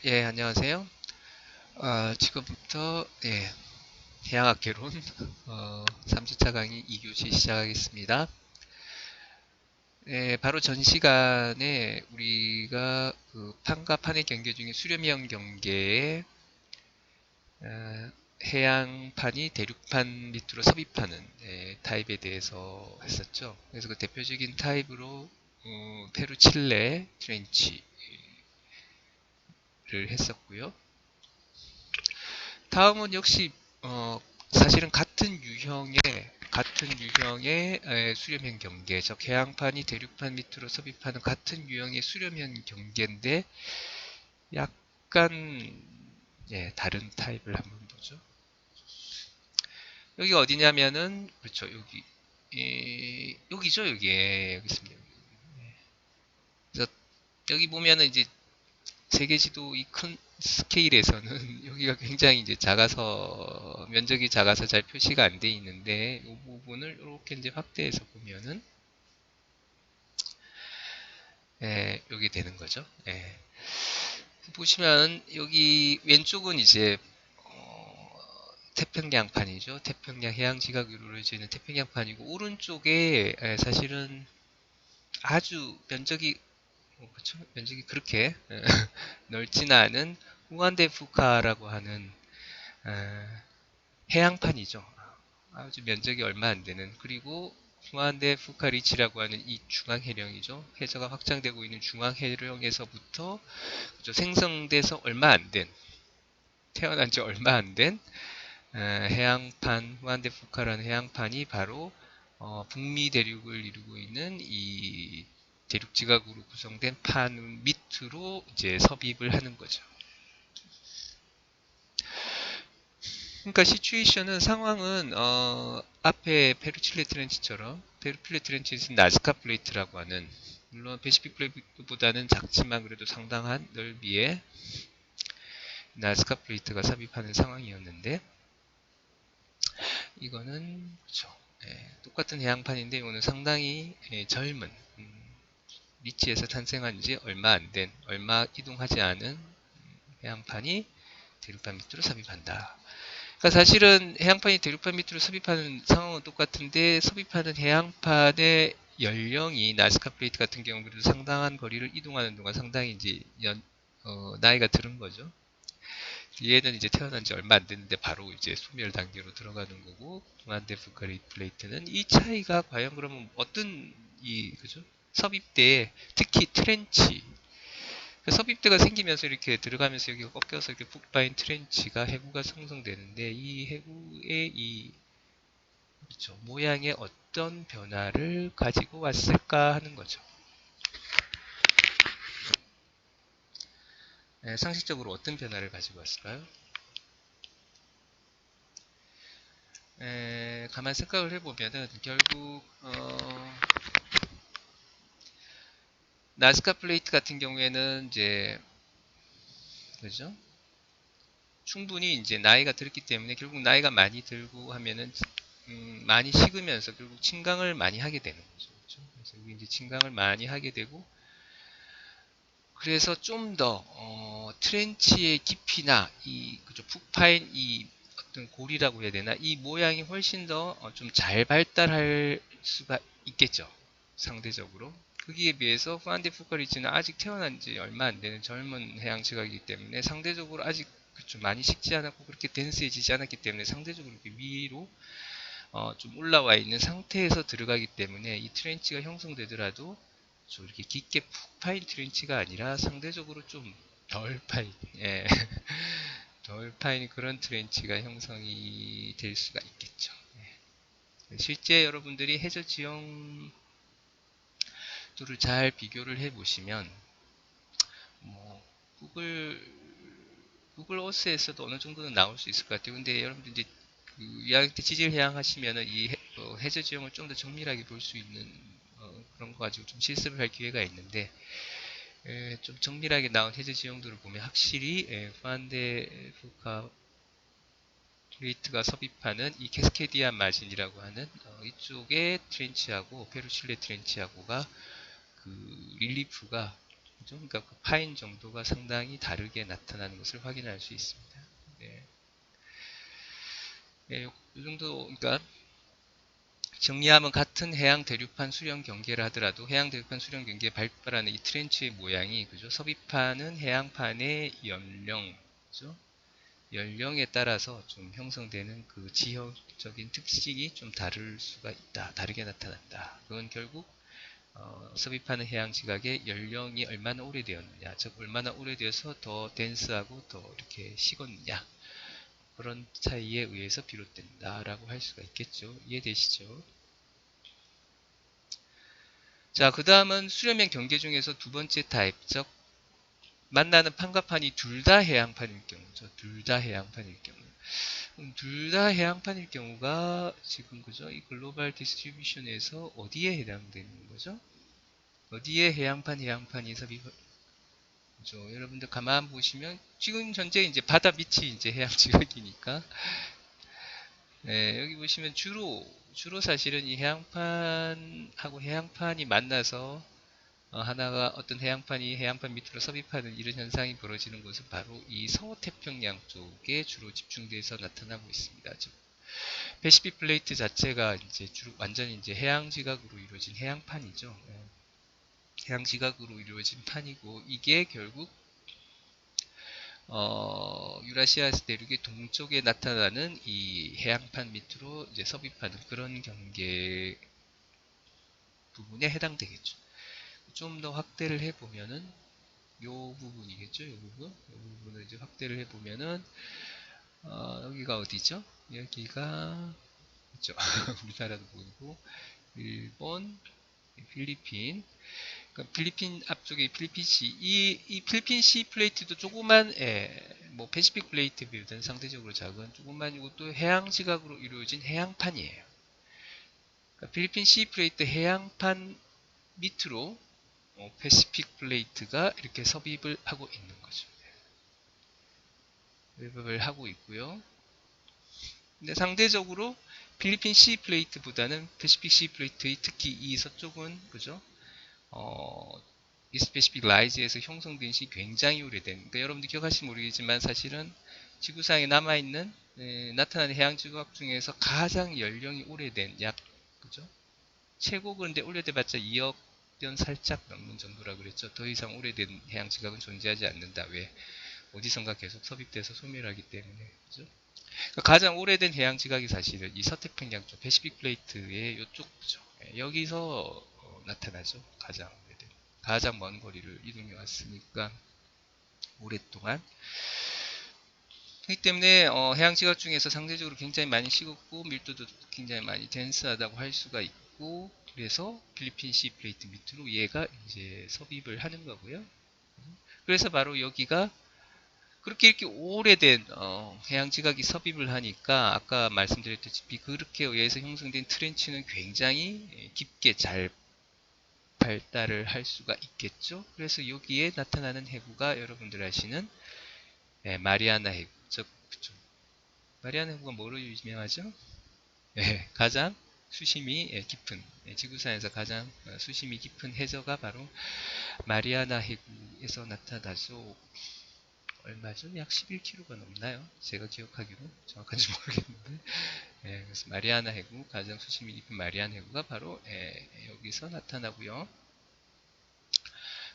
예, 안녕하세요. 지금부터, 예, 해양학개론, 3주차 강의 2교시 시작하겠습니다. 예, 바로 전 시간에 우리가 그 판과 판의 경계 중에 수렴형 경계에, 해양판이 대륙판 밑으로 섭입하는, 타입에 대해서 했었죠. 그래서 그 대표적인 타입으로, 페루 칠레 트렌치를 했었고요. 다음은 역시 사실은 같은 유형의 수렴형 경계, 즉 해양판이 대륙판 밑으로 섭입하는 같은 유형의 수렴형 경계인데 약간 다른 타입을 한번 보죠. 여기가 어디냐면은 그렇죠. 여기죠. 여기 있습니다. 그래서 여기 보면은 이제 세계 지도 이 큰 스케일에서는 여기가 굉장히 이제 면적이 작아서 잘 표시가 안 돼 있는데 이 부분을 이렇게 이제 확대해서 보면은 여기 되는 거죠. 보시면 여기 왼쪽은 이제 태평양판이죠. 태평양 해양 지각으로 이루어져 있는 태평양판이고 오른쪽에 사실은 아주 그렇죠? 면적이 그렇게 넓지는 않은 후안대 푸카라고 하는 어, 해양판이죠. 아주 면적이 얼마 안 되는. 그리고 후안대 푸카리치라고 하는 이 중앙해령이죠. 해저가 확장되고 있는 중앙해령에서부터 그죠? 생성돼서 얼마 안 된, 태어난 지 얼마 안 된 해양판, 후안대 푸카라는 해양판이 바로 북미 대륙을 이루고 있는 이 대륙 지각으로 구성된 판 밑으로 이제 섭입을 하는 거죠. 그러니까 시츄에이션은 상황은 앞에 페루칠레 트렌치처럼 페루칠레 트렌치는 나스카 플레이트라고 하는 물론 패시픽 플레이트보다는 작지만 그래도 상당한 넓이의 나스카 플레이트가 삽입하는 상황이었는데 이거는 그렇죠. 똑같은 해양판인데 이거는 상당히 젊은 리치에서 탄생한 지 얼마 이동하지 않은 해양판이 대륙판 밑으로 삽입한다. 그러니까 사실은 해양판이 대륙판 밑으로 섭입하는 상황은 똑같은데 섭입하는 해양판의 연령이 나스카 플레이트 같은 경우 그래도 상당한 거리를 이동하는 동안 상당히 이제 나이가 들은 거죠. 얘는 이제 태어난 지 얼마 안 됐는데 바로 이제 소멸 단계로 들어가는 거고 동안대프카 플레이트는 이 차이가 과연 그러면 어떤 그죠? 섭입대에 특히 트렌치 섭입대가 생기면서 이렇게 들어가면서 여기가 꺾여서 이렇게 푹 파인 트렌치가 해구가 형성되는데 이 해구의 그렇죠, 모양의 어떤 변화를 가지고 왔을까 하는 거죠. 상식적으로 어떤 변화를 가지고 왔을까요? 가만 생각을 해보면은 결국 나스카 플레이트 같은 경우에는 이제 그죠? 충분히 이제 나이가 들었기 때문에 결국 나이가 많이 들고 하면은 많이 식으면서 결국 침강을 많이 하게 되는 거죠. 그렇죠? 그래서 여기 이제 침강을 많이 하게 되고 그래서 좀 더 트렌치의 깊이나 이 그죠? 푹 파인 이 어떤 골이라고 해야 되나 이 모양이 훨씬 더 좀 잘 발달할 수가 있겠죠. 상대적으로. 거기에 비해서 후안데 푸카리치는 아직 태어난 지 얼마 안 되는 젊은 해양 지각이기 때문에 상대적으로 아직 그쵸, 많이 식지 않았고 그렇게 덴스해지지 않았기 때문에 상대적으로 이렇게 위로 좀 올라와 있는 상태에서 들어가기 때문에 이 트렌치가 형성되더라도 이렇게 깊게 푹 파인 트렌치가 아니라 상대적으로 좀 덜 파인, 예. 덜 파인 그런 트렌치가 형성이 될 수가 있겠죠. 예. 실제 여러분들이 해저 지형 를 잘 비교를 해 보시면 뭐 구글 어스에서도 어느 정도는 나올 수 있을 것 같아요. 근데 여러분들 이제 그 2학년 때 지질 해양 하시면은 이 해저 지형을 좀 더 정밀하게 볼 수 있는 그런 거 가지고 좀 실습을 할 기회가 있는데 좀 정밀하게 나온 해저 지형들을 보면 확실히 후안데 후카 플레이트가 섭입하는 이 캐스케디안 마진이라고 하는 이쪽의 트렌치하고 페루실레 트렌치하고가 그 릴리프가 그죠? 그러니까 그 파인 정도가 상당히 다르게 나타나는 것을 확인할 수 있습니다. 네. 네, 요 정도, 그러니까 정리하면 같은 해양 대륙판 수령 경계를 하더라도 해양 대륙판 수령 경계에 발달하는 이 트렌치의 모양이, 그죠? 섭입하는 해양판의 연령, 그죠? 연령에 따라서 좀 형성되는 그 지형적인 특징이 좀 다를 수가 있다. 다르게 나타난다. 그건 결국 섭입하는 해양 지각의 연령이 얼마나 오래되었느냐, 즉 얼마나 오래되어서 더 덴스하고 더 이렇게 식었느냐, 그런 차이에 의해서 비롯된다라고 할 수가 있겠죠. 이해되시죠? 자, 그 다음은 수렴형 경계 중에서 두 번째 타입, 즉 만나는 판가판이 둘 다 해양판일 경우죠. 둘 다 해양판일 경우. 둘 다 해양판일 경우가 지금 그죠? 이 글로벌 디스트리뷰션에서 어디에 해당되는 거죠? 어디에 해양판이 섭입, 그죠? 여러분들 가만 보시면 지금 현재 이제 바다 밑이 이제 해양 지역이니까, 네, 여기 보시면 주로 사실은 이 해양판하고 해양판이 만나서 하나가 어떤 해양판이 해양판 밑으로 섭입하는 이런 현상이 벌어지는 것은 바로 이 서태평양 쪽에 주로 집중돼서 나타나고 있습니다. 즉 패시픽 플레이트 자체가 이제 주로 완전히 이제 해양 지각으로 이루어진 해양판이죠. 예. 해양 지각으로 이루어진 판이고, 이게 결국 유라시아 대륙의 동쪽에 나타나는 이 해양판 밑으로 이제 섭입하는 그런 경계 부분에 해당되겠죠. 좀 더 확대를 해보면은 요 부분이겠죠. 요 부분. 요 부분을 이제 확대를 해보면은 여기가 어디죠? 여기가 있죠. 우리나라도 보이고 일본, 필리핀. 그러니까 필리핀 앞쪽에 필리핀 시, 이 필리핀 시 플레이트도 조그만, 뭐 패시픽 플레이트에 비해서는 상대적으로 작은 조그만, 이것도 해양 지각으로 이루어진 해양판이에요. 그러니까 필리핀 시 플레이트 해양판 밑으로 패시픽 플레이트가 이렇게 섭입을 하고 있는 거죠. 섭입을 하고 있고요. 근데 상대적으로 필리핀 시 플레이트보다는 패시픽 시 플레이트의 특히 이 서쪽은, 그죠? 이스트 패시픽 라이즈에서 형성된 시 굉장히 오래된, 그러니까 여러분들 기억하실지 모르겠지만 사실은 지구상에 남아있는 나타나는 해양 지각 중에서 가장 연령이 오래된, 약, 그죠? 최고 그런데 오래돼봤자 2억 년 살짝 넘는 정도라 그랬죠. 더 이상 오래된 해양 지각은 존재하지 않는다. 왜? 어디선가 계속 섭입돼서 소멸하기 때문에. 그죠? 그러니까 가장 오래된 해양 지각이 사실은 이 서태평양 쪽 패시픽 플레이트의 이쪽죠. 여기서 나타나죠. 가장 오래된, 가장 먼 거리를 이동해 왔으니까 오랫동안. 그렇기 때문에 해양 지각 중에서 상대적으로 굉장히 많이 식었고 밀도도 굉장히 많이 덴스하다고 할 수가 있고, 그래서 필리핀 시 플레이트 밑으로 얘가 이제 섭입을 하는 거고요. 그래서 바로 여기가 그렇게 이렇게 오래된 해양 지각이 섭입을 하니까 아까 말씀드렸다시피 그렇게 의해서 형성된 트렌치는 굉장히 깊게 잘 발달을 할 수가 있겠죠. 그래서 여기에 나타나는 해구가 여러분들 아시는 마리아나 해구. 그쵸. 마리아나 해구가 뭐로 유명하죠? 가장 수심이 깊은, 지구상에서 가장 수심이 깊은 해저가 바로 마리아나 해구에서 나타나죠. 얼마죠? 약 11km가 넘나요? 제가 기억하기로 정확한지 모르겠는데, 그래서 마리아나 해구, 가장 수심이 깊은 마리아나 해구가 바로 여기서 나타나고요.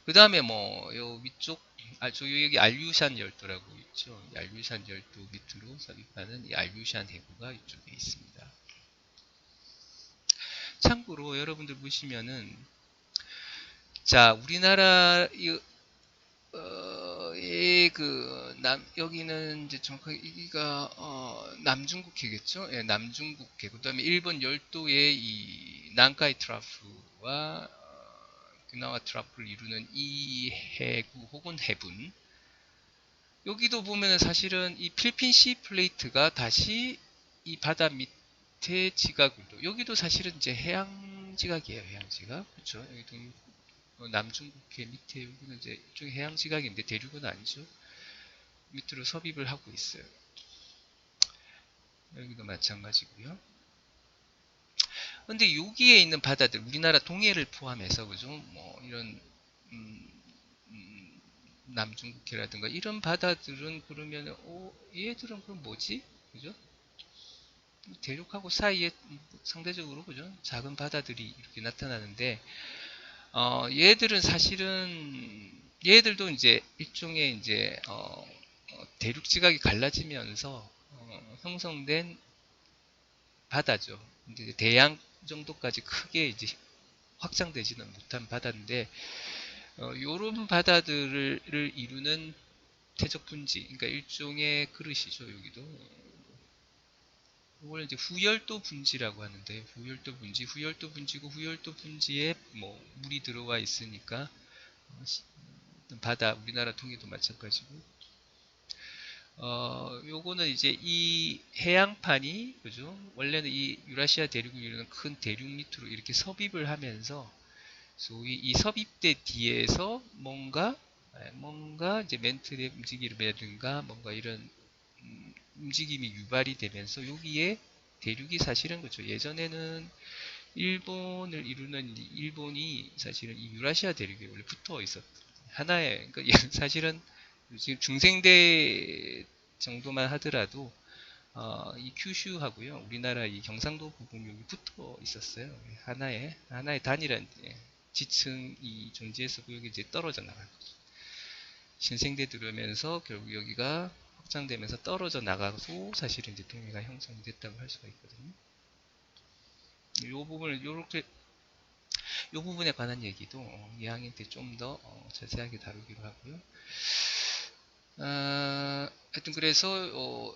그 다음에 뭐 요 위쪽, 저 여기 알류샨 열도라고 있죠. 알류샨 열도 밑으로 섭입하는 이 알류샨 해구가 이쪽에 있습니다. 참고로 여러분들 보시면은, 자, 우리나라 여기는 이제 정확하게 여기가 남중국해겠죠. 예, 남중국해. 그다음에 일본 열도의 이 난카이 트라프와 오키나와 트라프를 이루는 이 해구 혹은 해분. 여기도 보면은 사실은 이 필리핀 시 플레이트가 다시 이 바다 밑에 지각으로, 여기도 사실은 이제 해양 지각이에요. 해양 지각. 그렇죠. 여기도 남중국해 밑에, 여기는 이제 이쪽에 해양 지각인데 대륙은 아니죠. 밑으로 섭입을 하고 있어요. 여기도 마찬가지고요. 근데 여기에 있는 바다들, 우리나라 동해를 포함해서, 그죠? 뭐 이런 남중국해라든가 이런 바다들은 그러면 얘들은 그럼 뭐지? 그죠? 대륙하고 사이에 상대적으로 그죠? 작은 바다들이 이렇게 나타나는데 얘들은 사실은 얘들도 이제 일종의 이제 대륙 지각이 갈라지면서 형성된 바다죠. 이제 대양 정도까지 크게 이제 확장되지는 못한 바다인데 요런 바다들을 이루는 태적 분지, 그러니까 일종의 그릇이죠. 여기도 이걸 이제 후열도 분지라고 하는데 후열도 분지고 후열도 분지에 뭐 물이 들어와 있으니까 바다 우리나라 통에도 마찬가지고 요거는 이제 이 해양판이 그죠? 원래는 이 유라시아 대륙을 이루는 큰 대륙 밑으로 이렇게 섭입을 하면서 소위 이 섭입대 뒤에서 뭔가 이제 멘틀의 움직임이라든가 뭔가 이런 움직임이 유발이 되면서 여기에 대륙이 사실은 그렇죠. 예전에는 일본을 이루는 일본이 사실은 이 유라시아 대륙에 원래 붙어 있었 하나의 그러니까 사실은 지금 중생대 정도만 하더라도 이 큐슈하고요 우리나라 이 경상도 부분 여기 붙어 있었어요. 하나의 단일한 지층이 존재해서 여기 이제 떨어져 나간 거죠. 신생대 들어오면서 결국 여기가 확장되면서 떨어져 나가고 사실은 이제 동해가 형성이 됐다고 할 수가 있거든요. 요 부분을 요렇게 요 부분에 관한 얘기도 2학년 때 좀 더 자세하게 다루기로 하고요. 하여튼 그래서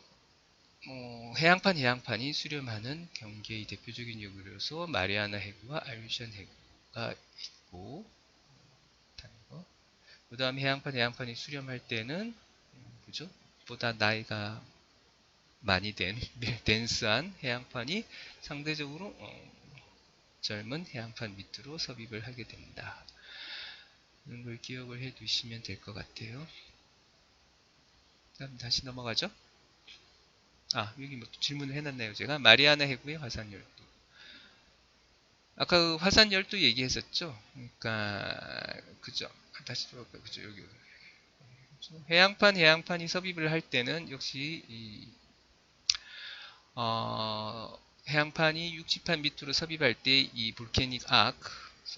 해양판이 수렴하는 경계의 대표적인 요구로서 마리아나 해구와 알루시안 해구가 있고, 그 다음에 해양판이 수렴할 때는 그죠? 보다 나이가 많이 된 덴스한 해양판이 상대적으로 젊은 해양판 밑으로 섭입을 하게 된다. 이런 걸 기억을 해 두시면 될 것 같아요. 다음 다시 넘어가죠. 여기 뭐 질문을 해놨네요. 제가 마리아나 해구의 화산열도. 아까 그 화산열도 얘기했었죠. 그러니까 그죠. 다시 들어볼까요? 그죠. 여기. 그죠? 해양판이 섭입을 할 때는 역시 해양판이 육지판 밑으로 섭입할 때 이 볼케닉 아크,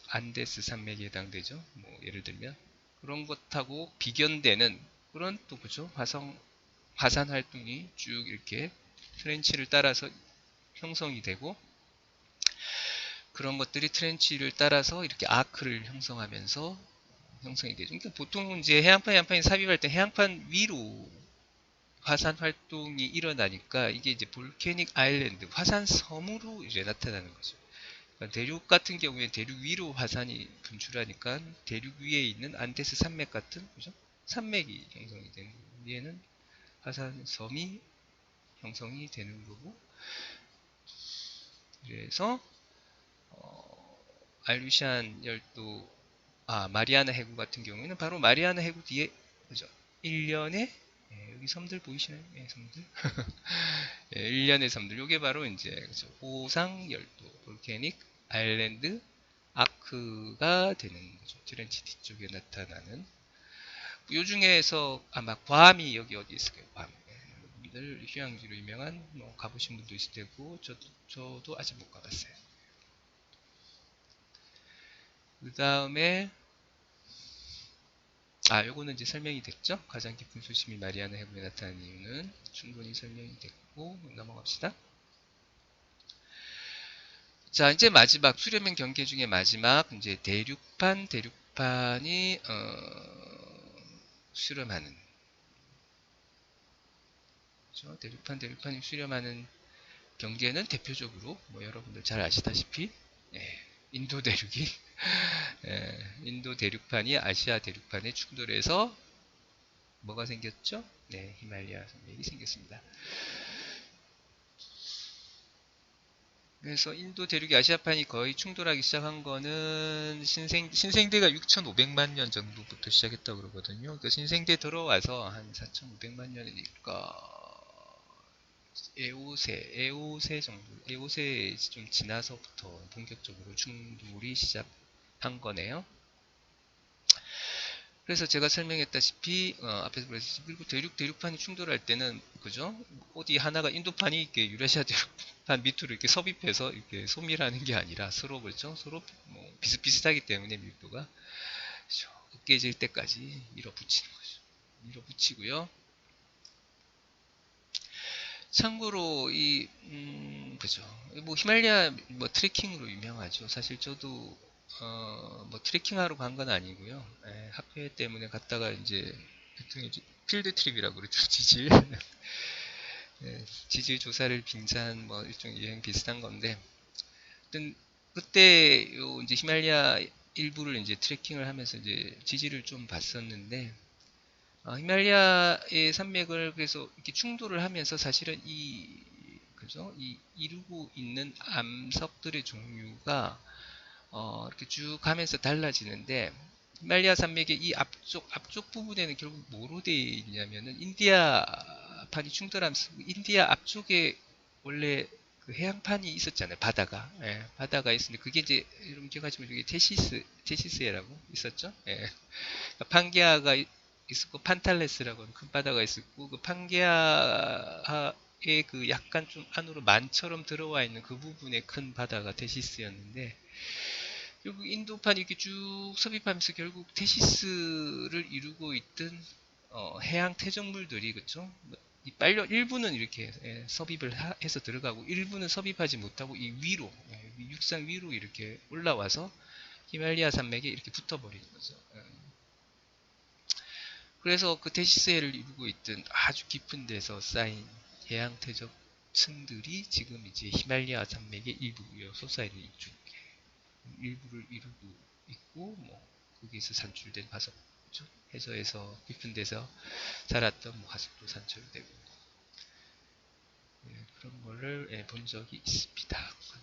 안데스 산맥에 해당되죠. 뭐 예를 들면 그런 것하고 비견되는 그런 또 그죠. 화산 활동이 쭉 이렇게 트렌치를 따라서 형성이 되고 그런 것들이 트렌치를 따라서 이렇게 아크를 형성하면서 형성이 되죠. 그러니까 보통 이제 해양판이 삽입할 때 해양판 위로 화산 활동이 일어나니까 이게 이제 볼케닉 아일랜드, 화산 섬으로 이제 나타나는 거죠. 그러니까 대륙 같은 경우에 대륙 위로 화산이 분출하니까 대륙 위에 있는 안데스 산맥 같은 그죠? 산맥이 형성이 되는 거고 얘는 화산 섬이 형성이 되는 거고 그래서 알루시안 열도 마리아나 해구 같은 경우에는 바로 마리아나 해구 뒤에 그죠? 1년에 여기 섬들 보이시나요? 섬들. 일련의 섬들. 요게 바로 이제 그죠? 호상 열도, 볼케닉 아일랜드 아크가 되는 거죠. 트렌치 뒤쪽에 나타나는. 요 중에서 아마 괌이 여기 어디 있을까요? 괌. 여러분들 휴양지로 유명한 뭐 가보신 분도 있을 테고 저도 아직 못 가봤어요. 그 다음에 요거는 이제 설명이 됐죠? 가장 깊은 수심이 마리아나 해구에 나타나는 이유는 충분히 설명이 됐고 넘어갑시다. 자, 이제 마지막 수렴형 경계 중에 마지막 이제 대륙판이 수렴하는 그렇죠? 대륙판이 수렴하는 경계는 대표적으로 뭐 여러분들 잘 아시다시피 인도 대륙이 인도 대륙판이 아시아 대륙판에 충돌해서 뭐가 생겼죠? 히말라야 산맥이 생겼습니다. 그래서 인도 대륙이 아시아판이 거의 충돌하기 시작한 거는 신생대가 6,500만 년 정도부터 시작했다고 그러거든요. 그러니까 신생대 들어와서 한 4,500만 년이니까 에오세 정도, 에오세 좀 지나서부터 본격적으로 충돌이 시작한 거네요. 그래서 제가 설명했다시피 앞에서 그랬듯이 그리고 대륙판이 충돌할 때는 그죠? 어디 하나가 인도판이 이렇게 유라시아 대륙판 밑으로 이렇게 섭입해서 이렇게 소밀하는 게 아니라 서로 그렇죠? 서로 뭐 비슷비슷하기 때문에 밀도가 으깨질 때까지 밀어붙이는 거죠. 밀어붙이고요. 참고로 그죠. 뭐 히말라야 뭐 트레킹으로 유명하죠. 사실 저도 뭐 트레킹하러 간 건 아니고요. 예, 학회 때문에 갔다가 이제 필드 트립이라고 그러죠. 지질. 예, 지질 조사를 빙자한 뭐 일종 여행 비슷한 건데, 하여튼 그때 요 이제 히말라야 일부를 이제 트레킹을 하면서 이제 지질을 좀 봤었는데, 히말라야의 산맥을 그래서 이렇게 충돌을 하면서 사실은 그죠? 이루고 있는 암석들의 종류가 이렇게 쭉 가면서 달라지는데, 히말라야 산맥의 이 앞쪽 부분에는 결국 뭐로 되어 있냐면은 인디아판이 충돌하면서 인디아 앞쪽에 원래 그 해양판이 있었잖아요. 바다가. 예, 바다가 있었는데 그게 이제 여러분 기억하시면 이게 테시스해라고 있었죠. 예. 판게아가 있었고 판탈레스라고 하는 큰 바다가 있었고 그 판게아의 그 약간 좀 안으로 만처럼 들어와 있는 그 부분에 큰 바다가 테시스였는데 결국 인도판이 이렇게 쭉 섭입하면서 결국 테시스를 이루고 있던 해양 퇴적물들이 그쵸? 이 빨려 일부는 이렇게 섭입을 해서 들어가고 일부는 섭입하지 못하고 이 위로 육상 위로 이렇게 올라와서 히말리아 산맥에 이렇게 붙어버리는 거죠. 그래서 그 테시스해를 이루고 있던 아주 깊은 데서 쌓인 해양 퇴적 층들이 지금 이제 히말리아 산맥의 일부에 솟아있는 이쪽 일부를 이루고 있고 뭐 거기에서 산출된 화석죠. 해저에서 깊은 데서 자랐던 뭐 화석도 산출되고 그런 거를 본 적이 있습니다. 그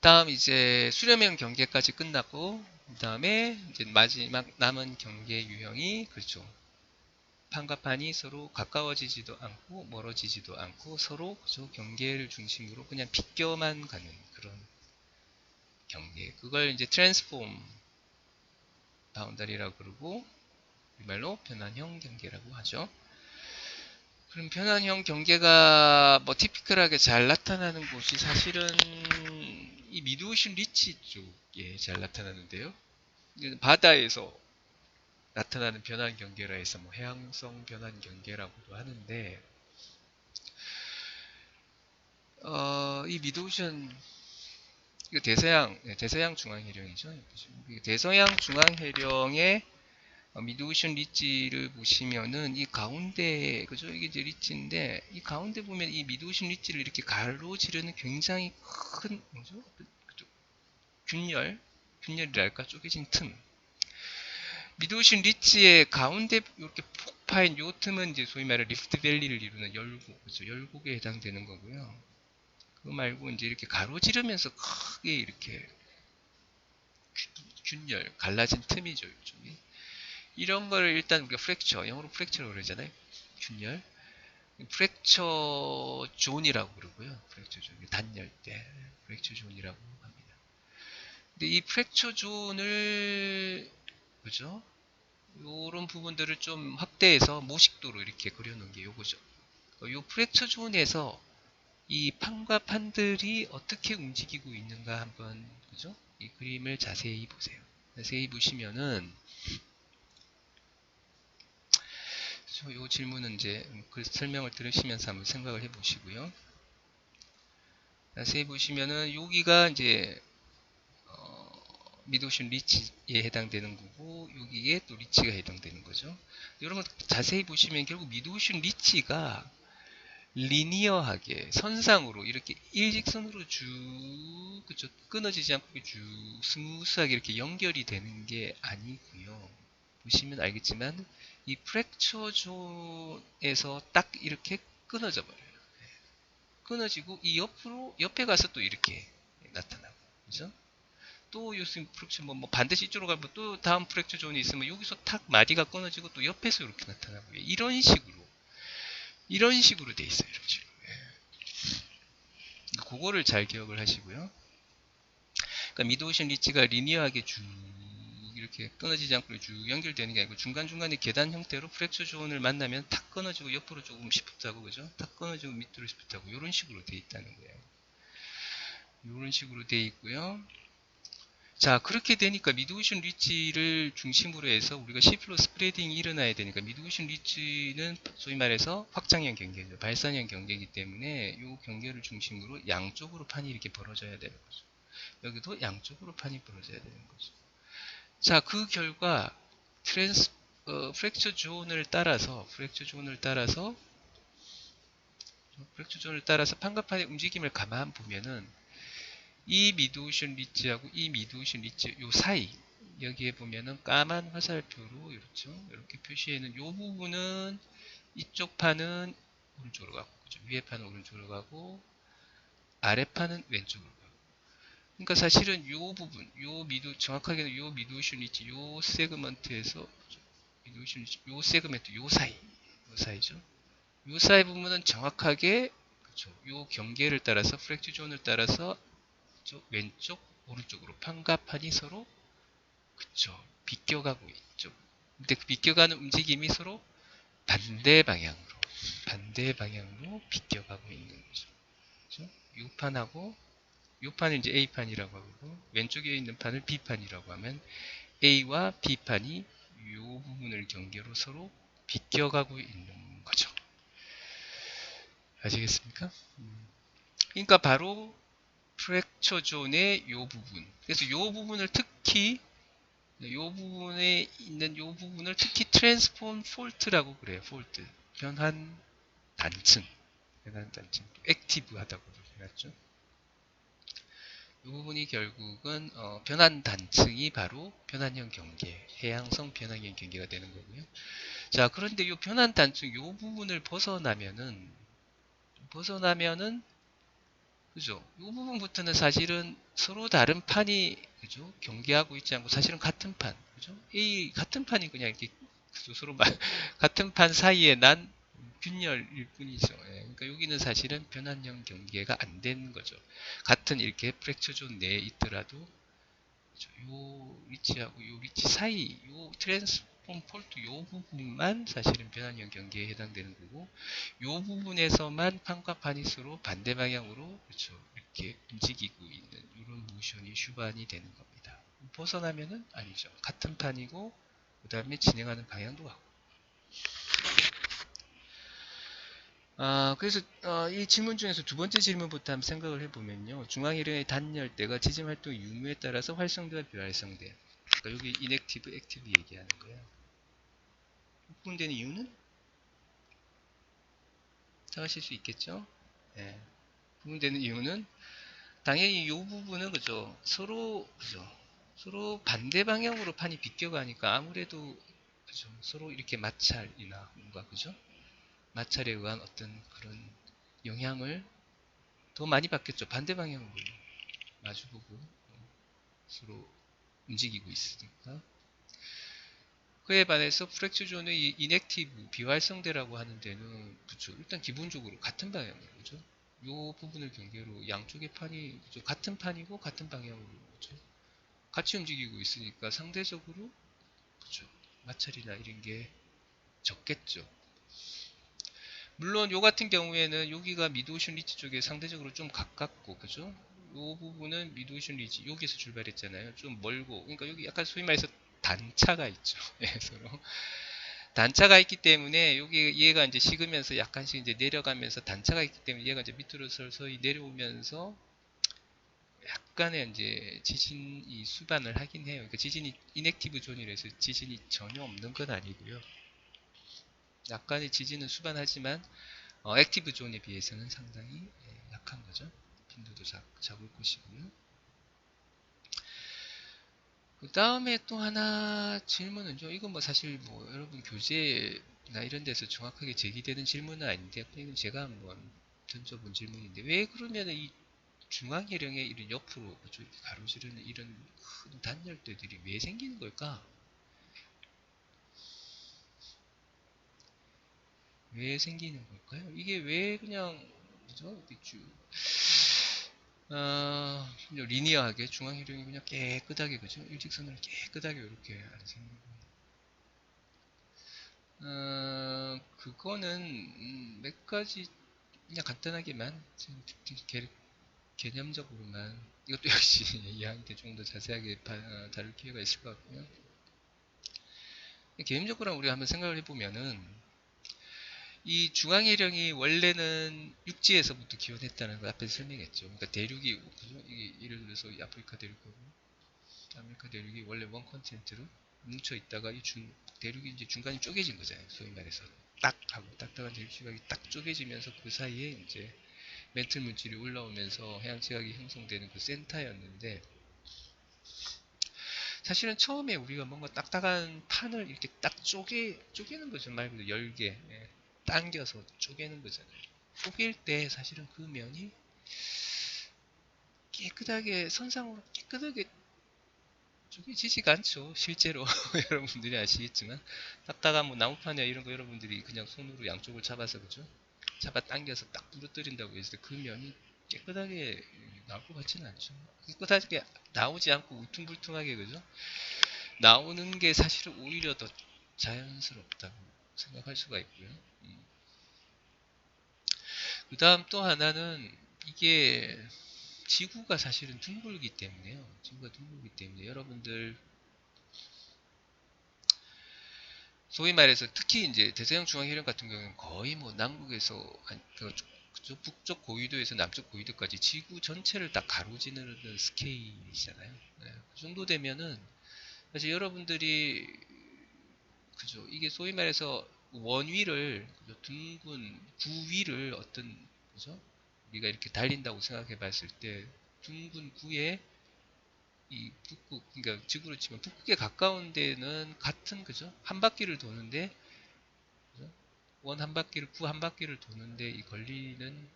다음 이제 수렴형 경계까지 끝났고 그 다음에 이제 마지막 남은 경계 유형이 그렇죠. 판과 판이 서로 가까워지지도 않고 멀어지지도 않고 서로 그죠? 경계를 중심으로 그냥 비껴만 가는 그런 경계. 그걸 이제 트랜스폼 바운더리라고 그러고 우리말로 변환형 경계라고 하죠. 그럼 변환형 경계가 뭐 티피컬하게 잘 나타나는 곳이 사실은 이 미드오션 리치 쪽에 잘 나타나는데요. 바다에서 나타나는 변환 경계라 해서 뭐 해양성 변환 경계라고도 하는데 이 미드오션 이거 대서양 중앙해령이죠. 대서양 중앙해령의 미드오션 리치를 보시면은 이 가운데 그죠? 이게 이제 리치인데 이 가운데 보면 이 미드오션 리치를 이렇게 가로지르는 굉장히 큰 뭐죠? 균열이랄까 쪼개진 틈. 미드오션 리치의 가운데 이렇게 폭 파인 요 틈은 이제 소위 말해 리프트 밸리를 이루는 열곡, 그죠? 열곡에 해당되는 거고요. 그거 말고 이제 이렇게 가로지르면서 크게 이렇게 균열, 갈라진 틈이죠, 이쪽이. 이런 거를 일단 우리가 프랙처, 영어로 프랙처라고 그러잖아요. 균열. 프랙처 존이라고 그러고요. 프랙처 존, 단열대. 프랙처 존이라고 합니다. 근데 이 프랙처 존을, 그죠? 요런 부분들을 좀 확대해서 모식도로 이렇게 그려놓은 게 요거죠. 요 프랙처 존에서 이 판과 판들이 어떻게 움직이고 있는가 한번, 그죠? 이 그림을 자세히 보세요. 자세히 보시면은, 이 질문은 이제 그 설명을 들으시면서 한번 생각을 해 보시고요. 자세히 보시면은 여기가 이제 미드오션 리치에 해당되는 거고 여기에 또 리치가 해당되는 거죠. 여러분 자세히 보시면 결국 미드오션 리치가 리니어하게 선상으로 이렇게 일직선으로 쭉 그쵸? 끊어지지 않고 쭉 스무스하게 이렇게 연결이 되는 게 아니고요. 보시면 알겠지만 이 프랙처 존에서 딱 이렇게 끊어져 버려요. 끊어지고 이 옆에 가서 또 이렇게 나타나고 그죠? 또 요즘 프랙처 뭐 반드시 이쪽으로 가면 또 다음 프랙처 존이 있으면 여기서 탁 마디가 끊어지고 또 옆에서 이렇게 나타나고 이런 식으로 돼 있어요. 이런 식으로. 그거를 잘 기억을 하시고요. 그러니까 미드오션 리치가 리니어하게 쭉 이렇게 끊어지지 않고 쭉 연결되는 게 아니고 중간중간에 계단 형태로 프랙처 존을 만나면 탁 끊어지고 옆으로 조금 시프트하고 그죠? 탁 끊어지고 밑으로 시프트하고 이런 식으로 돼 있다는 거예요. 이런 식으로 돼 있고요. 자, 그렇게 되니까 미드오션 리치를 중심으로 해서 우리가 C플로 스프레딩이 일어나야 되니까 미드오션 리치는 소위 말해서 확장형 경계죠. 발산형 경계이기 때문에 이 경계를 중심으로 양쪽으로 판이 이렇게 벌어져야 되는 거죠. 여기도 양쪽으로 판이 벌어져야 되는 거죠. 자, 그 결과 프랙처 존을 따라서 판가판의 움직임을 가만 보면은 이 미드오션 리치하고 이 미드오션 리치 요 사이 여기에 보면은 까만 화살표로 이렇게 표시해는 요 부분은 이쪽 판은 오른쪽으로 가고 그죠? 위에 판은 오른쪽으로 가고 아래 판은 왼쪽으로 가고 그러니까 사실은 요 부분 정확하게는 요 미드오션 리치 요 세그먼트에서 미드오션 리치 요 세그먼트 요 사이죠. 요 사이 부분은 정확하게 그렇죠. 요 경계를 따라서 프랙처 존을 따라서 왼쪽 오른쪽으로 판과 판이 서로 그쵸 비껴가고 있죠. 근데 그 비껴가는 움직임이 서로 반대 방향으로 비껴가고 있는 거죠. 그죠? 이 판하고 이 판을 이제 A판이라고 하고 왼쪽에 있는 판을 B판이라고 하면 A와 B판이 이 부분을 경계로 서로 비껴가고 있는 거죠. 아시겠습니까? 그러니까 바로 프랙처 존의 이 부분. 그래서 이 부분을 특히 이 부분에 있는 이 부분을 특히 트랜스폼 폴트라고 그래요. 폴트. 변환 단층. 액티브하다고 해놨죠. 이 부분이 결국은 변환 단층이 바로 변환형 경계, 해양성 변환형 경계가 되는 거고요. 자, 그런데 이 변환 단층 이 부분을 벗어나면은 그죠? 이 부분부터는 사실은 서로 다른 판이 그죠? 경계하고 있지 않고 사실은 같은 판, 그죠? 이 같은 판이 그냥 이렇게 그죠? 서로 같은 판 사이에 난 균열일 뿐이죠. 예, 그러니까 여기는 사실은 변환형 경계가 안 되는 거죠. 같은 이렇게 프랙처 존 내에 있더라도 그죠? 요 위치하고 요 위치 사이, 요 트랜스폼 폴트 요 부분만 사실은 변환형 경계에 해당되는 거고 요 부분에서만 판과 판이 서로 반대 방향으로 그렇죠. 이렇게 움직이고 있는 이런 모션이 슈반이 되는 겁니다. 벗어나면은 아니죠. 같은 판이고 그 다음에 진행하는 방향도 같고. 그래서 이 질문 중에서 두 번째 질문부터 한번 생각을 해보면요. 중앙일형의 단열대가 지진 활동 유무에 따라서 활성대와 비활성대. 그러니까 여기 인액티브, 액티브 얘기하는 거예요. 구분되는 이유는? 생각하실 수 있겠죠? 예. 구분되는 이유는 당연히 이 부분은 그죠. 서로 반대 방향으로 판이 비껴가니까 아무래도 그죠. 서로 이렇게 마찰이나 뭔가 그죠. 마찰에 의한 어떤 그런 영향을 더 많이 받겠죠. 반대 방향으로 마주보고 서로 움직이고 있으니까. 그에 반해서 프랙처 존의 인액티브 비활성대라고 하는 데는 그쵸. 일단 기본적으로 같은 방향이에요. 그죠? 요 부분을 경계로 양쪽의 판이 그쵸? 같은 판이고 같은 방향으로 그쵸? 같이 움직이고 있으니까 상대적으로 그쵸? 마찰이나 이런 게 적겠죠. 물론 요 같은 경우에는 여기가 미드오션 리치 쪽에 상대적으로 좀 가깝고 그죠? 요 부분은 미드오션 리치 여기서 출발했잖아요. 좀 멀고 그러니까 여기 약간 소위 말해서 단차가 있죠. 예, 서로 단차가 있기 때문에 여기 얘가 이제 식으면서 약간씩 이제 내려가면서 단차가 있기 때문에 얘가 이제 밑으로 서서히 내려오면서 약간의 이제 지진이 수반을 하긴 해요. 그러니까 지진이 인액티브 존이라서 지진이 전혀 없는 건 아니고요. 약간의 지진은 수반하지만 액티브 존에 비해서는 상당히 약한 거죠. 빈도도 작을 것이고요. 그 다음에 또 하나 질문은요. 이건 뭐 사실 뭐 여러분 교재나 이런 데서 정확하게 제기되는 질문은 아닌데 이건 제가 한번 던져본 질문인데 왜 그러면 이 중앙해령의 이런 옆으로 이렇게 가로지르는 이런 큰 단열대들이 왜 생기는 걸까? 왜 생기는 걸까요? 이게 왜 그냥 그죠? 이렇게 쭉 그냥 리니어하게 중앙회령이 그냥 깨끗하게 그죠? 일직선으로 깨끗하게 이렇게 생기고 그거는 몇 가지 그냥 간단하게만 개념적으로만 이것도 역시 이해할 때 좀 더 자세하게 다룰 기회가 있을 것 같고요. 개념적으로 우리가 한번 생각을 해보면은 이 중앙해령이 원래는 육지에서부터 기원했다는 걸 앞에서 설명했죠. 그러니까 대륙이 그죠? 이게 예를 들어서 이 아프리카 대륙하고 아메리카 대륙이 원래 원 컨텐트로 뭉쳐 있다가 이 대륙이 이제 중간이 쪼개진 거잖아요. 소위 말해서 딱 하고 딱딱한 대륙 지각이 딱 쪼개지면서 그 사이에 이제 멘틀 물질이 올라오면서 해양 지각이 형성되는 그 센터였는데 사실은 처음에 우리가 뭔가 딱딱한 판을 이렇게 딱 쪼개는 거죠. 말 그대로 열게 당겨서 쪼개는 거잖아요. 쪼갤 때 사실은 그 면이 깨끗하게 선상으로 깨끗하게 쪼개지지가 않죠. 실제로 여러분들이 아시겠지만 딱딱한 뭐 나무판이나 이런 거 여러분들이 그냥 손으로 양쪽을 잡아서 그죠? 잡아 당겨서 딱 부러뜨린다고 했을 때 그 면이 깨끗하게 나올 것 같지는 않죠. 깨끗하게 나오지 않고 울퉁불퉁하게 그죠? 나오는 게 사실은 오히려 더 자연스럽다고 생각할 수가 있고요. 그 다음 또 하나는 이게 지구가 사실은 둥글기 때문에요. 지구가 둥글기 때문에 여러분들 소위 말해서 특히 이제 대서양 중앙해령 같은 경우는 거의 뭐 남극에서 그쪽 북쪽 고위도에서 남쪽 고위도까지 지구 전체를 딱 가로지르는 스케일이잖아요. 네, 그 정도 되면은 사실 여러분들이 그죠? 이게 소위 말해서 원위를 그죠? 둥근 구 위를 어떤 그죠? 우리가 이렇게 달린다고 생각해 봤을 때 둥근 구에 이 북극 그러니까 지구로 치면 북극에 가까운 데는 같은 그죠? 한 바퀴를 도는데 그죠? 원 한 바퀴를 구 한 바퀴를 도는데 이 걸리는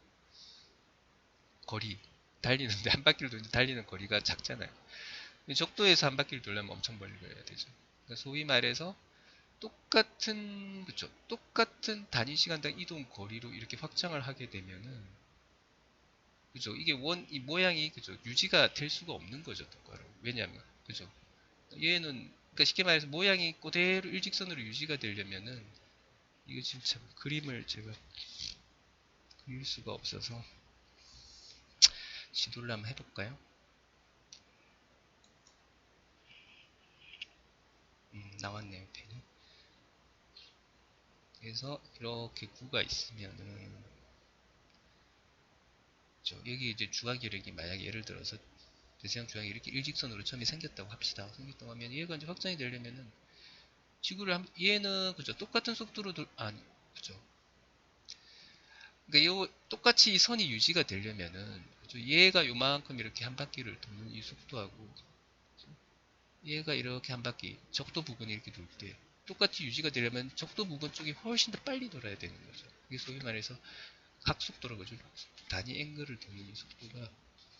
거리 달리는데 한 바퀴를 도는데 달리는 거리가 작잖아요. 적도에서 한 바퀴를 돌려면 엄청 멀리 가야 되죠. 그러니까 소위 말해서 똑같은 그쵸 똑같은 단위 시간당 이동 거리로 이렇게 확장을 하게 되면은 그죠 이게 원 이 모양이 그죠 유지가 될 수가 없는 거죠 똑바로 왜냐하면 그죠 얘는 그러니까 쉽게 말해서 모양이 그대로 일직선으로 유지가 되려면은 이거 지금 참 그림을 제가 그릴 수가 없어서 지도를 한번 해볼까요? 나왔네요 펜이. 그래서 이렇게 구가 있으면은 그죠? 여기 이제 주화기력이 만약에 예를 들어서 대서양 중앙이 이렇게 일직선으로 처음에 생겼다고 합시다. 생겼다고 하면 얘가 이제 확장이 되려면은 얘는 그죠 똑같은 속도로 아니 그죠 그러니까 요 똑같이 이 선이 유지가 되려면은 그죠? 얘가 요만큼 이렇게 한 바퀴를 도는 이 속도하고 얘가 이렇게 한 바퀴 적도 부근이 이렇게 돌 때 똑같이 유지가 되려면 적도 부근 쪽이 훨씬 더 빨리 돌아야 되는 거죠. 이게 소위 말해서 각속도라고 그죠. 단위 앵글을 도는 이 속도가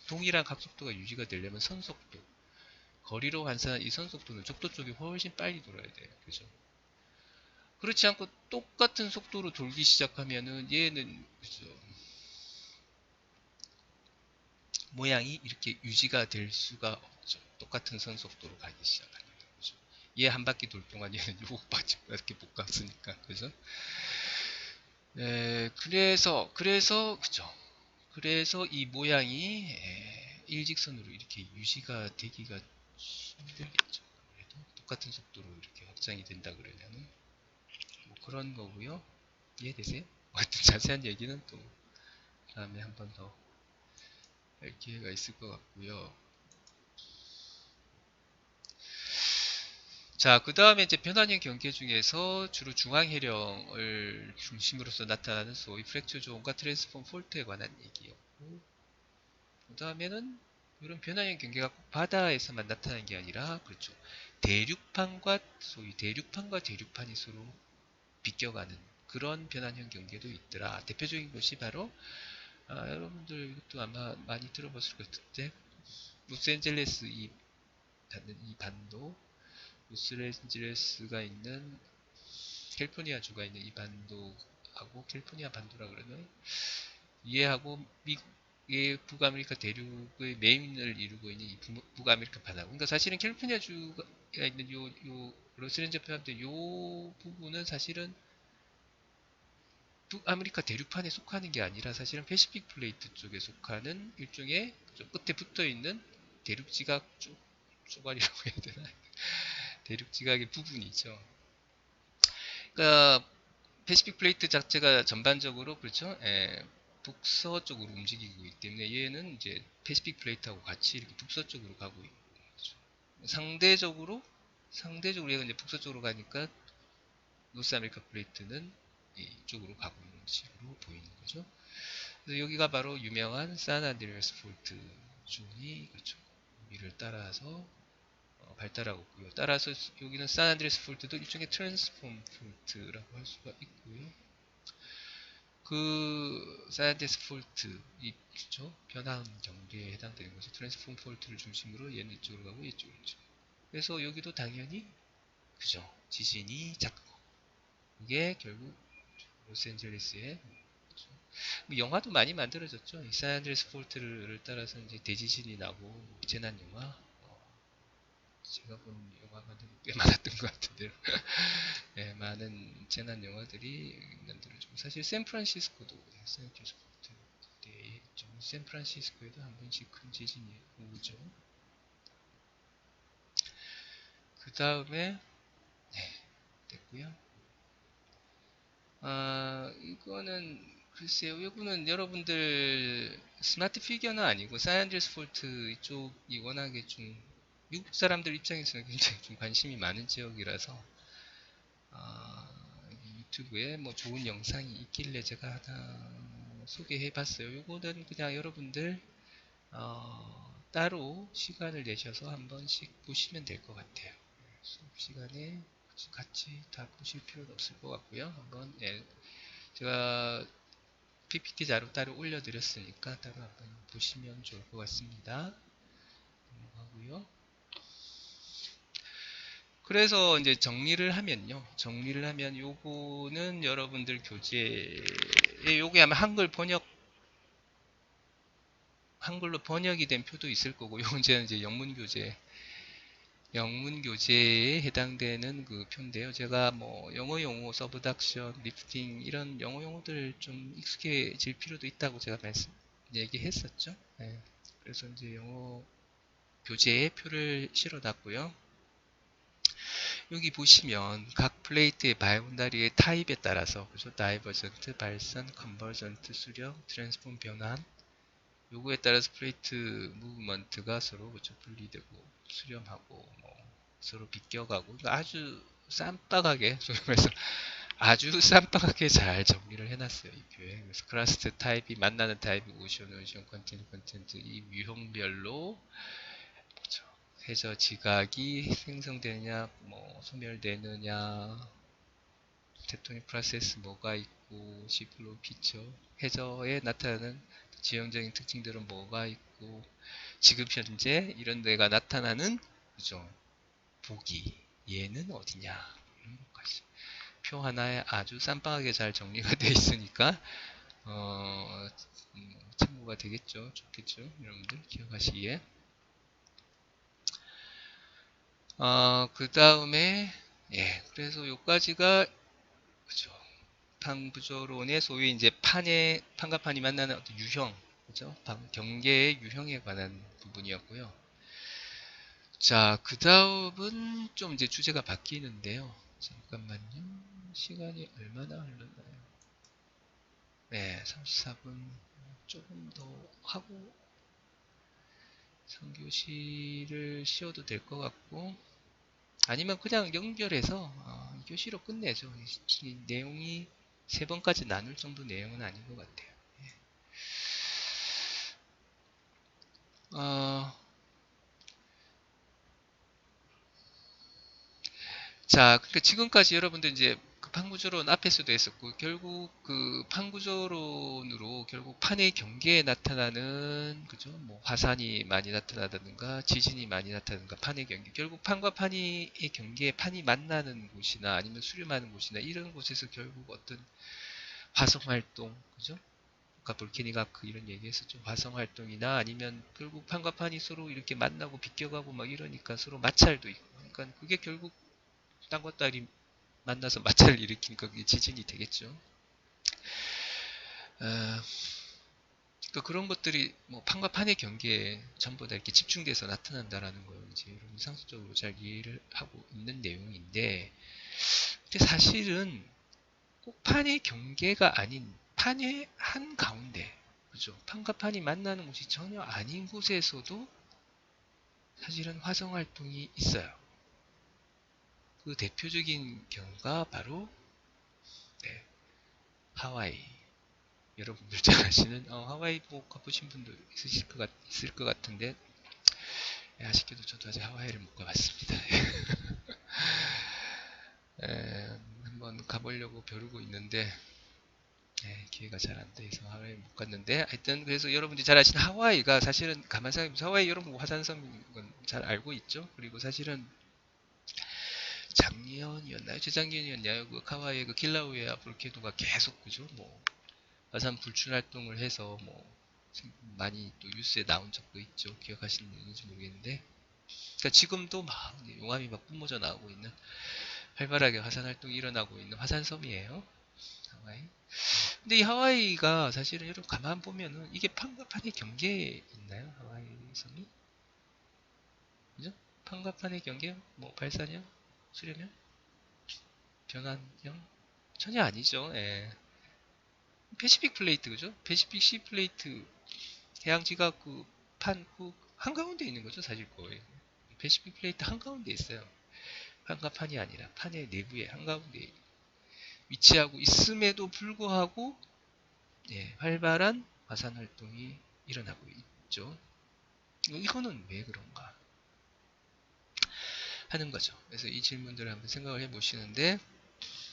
동일한 각속도가 유지가 되려면 선속도 거리로 환산한 이 선속도는 적도 쪽이 훨씬 빨리 돌아야 돼요. 그죠? 그렇지 않고 똑같은 속도로 돌기 시작하면은 얘는 그죠? 모양이 이렇게 유지가 될 수가 없죠. 똑같은 선속도로 가기 시작하면 그죠? 얘 한 바퀴 돌 동안 얘는 요거 밖에 못 갔으니까 그죠? 그래서 그죠? 그래서 이 모양이 일직선으로 이렇게 유지가 되기가 힘들겠죠. 그래도 똑같은 속도로 이렇게 확장이 된다 그러면은 뭐 그런 거고요. 이해되세요? 하여튼 자세한 얘기는 또 다음에 한 번 더 할 기회가 있을 것 같고요. 자, 그 다음에 이제 변환형 경계 중에서 주로 중앙해령을 중심으로서 나타나는 소위 프랙처 존과 트랜스폼 폴트에 관한 얘기였고, 그 다음에는 이런 변환형 경계가 꼭 바다에서만 나타나는 게 아니라, 그렇죠. 대륙판과 대륙판이 서로 비껴가는 그런 변환형 경계도 있더라. 대표적인 것이 바로, 여러분들 이것도 아마 많이 들어봤을 것 같은데, 로스앤젤레스 이 반도, 로스앤젤레스가 있는 캘리포니아주가 있는 이 반도하고 캘리포니아 반도라 그러면 이해하고 북아메리카 대륙의 메인을 이루고 있는 이 북아메리카 바다. 그러니까 사실은 캘리포니아주가 있는 요 로스앤젤레스 포함된 요 부분은 사실은 북아메리카 대륙판에 속하는 게 아니라 사실은 패시픽 플레이트 쪽에 속하는 일종의 좀 끝에 붙어 있는 대륙 지각 쪼가리라고 해야 되나? 대륙 지각의 부분이죠. 그러니까 패시픽 플레이트 자체가 전반적으로 그렇죠. 북서쪽으로 움직이고 있기 때문에 얘는 이제 패시픽 플레이트하고 같이 이렇게 북서쪽으로 가고 있는 거죠. 상대적으로 얘가 이제 북서쪽으로 가니까 노스 아메리카 플레이트는 이쪽으로 가고 있는 식으로 보이는 거죠. 그래서 여기가 바로 유명한 산안드레아스 폴트 중이 그렇죠. 위를 따라서 발달하고 있고요. 따라서 여기는 산안드레아스 폴트도 일종의 트랜스폼 폴트라고 할 수가 있고요. 그 산안드레아스 폴트 그렇죠? 변환 경계에 해당되는 것이 트랜스폼 폴트를 중심으로 얘는 이쪽으로 가고 이쪽으로 가죠. 그래서 여기도 당연히 그죠? 지진이 작고 이게 결국 로스앤젤레스의 뭐 영화도 많이 만들어졌죠. 이 산안드레아스 폴트를 따라서 이제 대지진이 나고 재난 영화. 제가 본 영화가 꽤 많았던 것 같은데요. 네, 많은 재난 영화들이 만들어지고 사실 샌프란시스코도 산안드레아스 폴트 때에 샌프란시스코에도 한 번씩 큰 지진이 오죠. 그 다음에 네, 됐고요. 이거는 글쎄요, 이거는 여러분들 스마트 피규어는 아니고 산안드레아스 폴트 이쪽이 워낙에 좀 미국 사람들 입장에서는 굉장히 좀 관심이 많은 지역이라서 유튜브에 뭐 좋은 영상이 있길래 제가 하나 소개해봤어요. 이거는 그냥 여러분들 따로 시간을 내셔서 한 번씩 보시면 될 것 같아요. 수업 시간에 같이 다 보실 필요는 없을 것 같고요. 한번 제가 PPT 자료 따로 올려드렸으니까 따로 한번 보시면 좋을 것 같습니다. 넘어가고요. 그래서 이제 정리를 하면요. 정리를 하면 요거는 여러분들 교재에 요게 아마 한글로 번역이 된 표도 있을 거고 요건 이제 영문 교재에 해당되는 그 표인데요. 제가 뭐 영어 용어, 서브덕션, 리프팅 이런 영어 용어들 좀 익숙해질 필요도 있다고 제가 얘기했었죠. 네. 그래서 이제 영어 교재에 표를 실어놨고요. 여기 보시면 각 플레이트의 바운다리의 타입에 따라서 그죠? 다이버전트, 발선, 컨버전트, 수렴, 트랜스폼 변환 요거에 따라서 플레이트 무브먼트가 서로 그죠? 분리되고 수렴하고 뭐 서로 비껴가고 그러니까 아주 쌈박하게 그래서 아주 쌈박하게 잘 정리를 해놨어요 이 표에. 그래서 클라스트 타입이 만나는 타입이 오션 컨텐트 이 유형별로 그렇죠. 해저 지각이 생성되느냐 뭐 소멸되느냐 테크토닉 프로세스 뭐가 있고 시플로 피처 해저에 나타나는 지형적인 특징들은 뭐가 있고 지금 현재 이런 데가 나타나는 그죠 보기 얘는 어디냐 이런 것까지 표 하나에 아주 쌈박하게 잘 정리가 되어 있으니까 참고가 되겠죠. 좋겠죠. 여러분들 기억하시기에. 그 다음에 그래서 요까지가 그죠. 판구조론의 소위 이제 판과 판이 만나는 어떤 유형, 그죠? 경계의 유형에 관한 부분이었고요. 자, 그 다음은 좀 이제 주제가 바뀌는데요. 잠깐만요. 시간이 얼마나 흘렀나요? 네, 34분 조금 더 하고 3교시를 쉬어도 될 것 같고 아니면 그냥 연결해서 교시로 끝내죠. 이 내용이 3번까지 나눌 정도 내용은 아닌 것 같아요. 자, 그러니까 지금까지 여러분들 이제 그 판구조론 앞에서도 했었고 결국 그 판구조론으로 결국 판의 경계에 나타나는 그죠? 뭐 화산이 많이 나타나다든가 지진이 많이 나타나든가 판의 경계 결국 판과 판의 경계에 판이 만나는 곳이나 아니면 수렴하는 곳이나 이런 곳에서 결국 어떤 화성 활동 그죠? 아까 볼케닉 아크 이런 얘기했었죠. 화성 활동이나 아니면 결국 판과 판이 서로 이렇게 만나고 비껴가고 막 이러니까 서로 마찰도 있고. 그러니까 그게 결국 땅과 땅이 만나서 마찰을 일으키니까 그게 지진이 되겠죠. 아, 그러니까 그런 것들이 뭐 판과 판의 경계에 전부 다 이렇게 집중돼서 나타난다라는 걸 이제 여러분 상식적으로 잘 이해를 하고 있는 내용인데, 근데 사실은 꼭 판의 경계가 아닌 판의 한 가운데, 그죠? 판과 판이 만나는 곳이 전혀 아닌 곳에서도 사실은 화성 활동이 있어요. 그 대표적인 경우가 바로 네, 하와이. 여러분들 잘 아시는 하와이 뭐 가보신 분도 있을 것 같은데, 아쉽게도 저도 아직 하와이를 못 가봤습니다. 한번 가보려고 벼르고 있는데 기회가 잘 안 돼서 하와이 못 갔는데, 하여튼 그래서 여러분들이 잘 아시는 하와이가 사실은 가만 생각해보면 하와이 여러분 화산섬인 건 잘 알고 있죠. 그리고 사실은 작년이었나요? 재작년이었나요? 그 하와이의 그 kilauea 볼케노가 계속 그죠? 뭐 화산 불출 활동을 해서 뭐 많이 또 뉴스에 나온 적도 있죠. 기억하시는지 모르겠는데, 그러니까 지금도 막 용암이 막 뿜어져 나오고 있는, 활발하게 화산 활동이 일어나고 있는 화산섬이에요. 하와이. 근데 이 하와이가 사실은 여러분 가만 보면은 이게 판과 판의 경계에 있나요? 하와이 섬이? 그죠? 판과 판의 경계? 뭐 발산형? 수렴형? 변환형? 전혀 아니죠. 예. 패시픽 플레이트 그죠? 패시픽 시 플레이트 해양지가 그 판 그 한가운데 있는 거죠, 사실 거의. 패시픽 플레이트 한가운데 있어요. 판과 판이 아니라 판의 내부에 한가운데 위치하고 있음에도 불구하고 활발한 화산 활동이 일어나고 있죠. 이거는 왜 그런가 하는 거죠. 그래서 이 질문들을 한번 생각을 해 보시는데,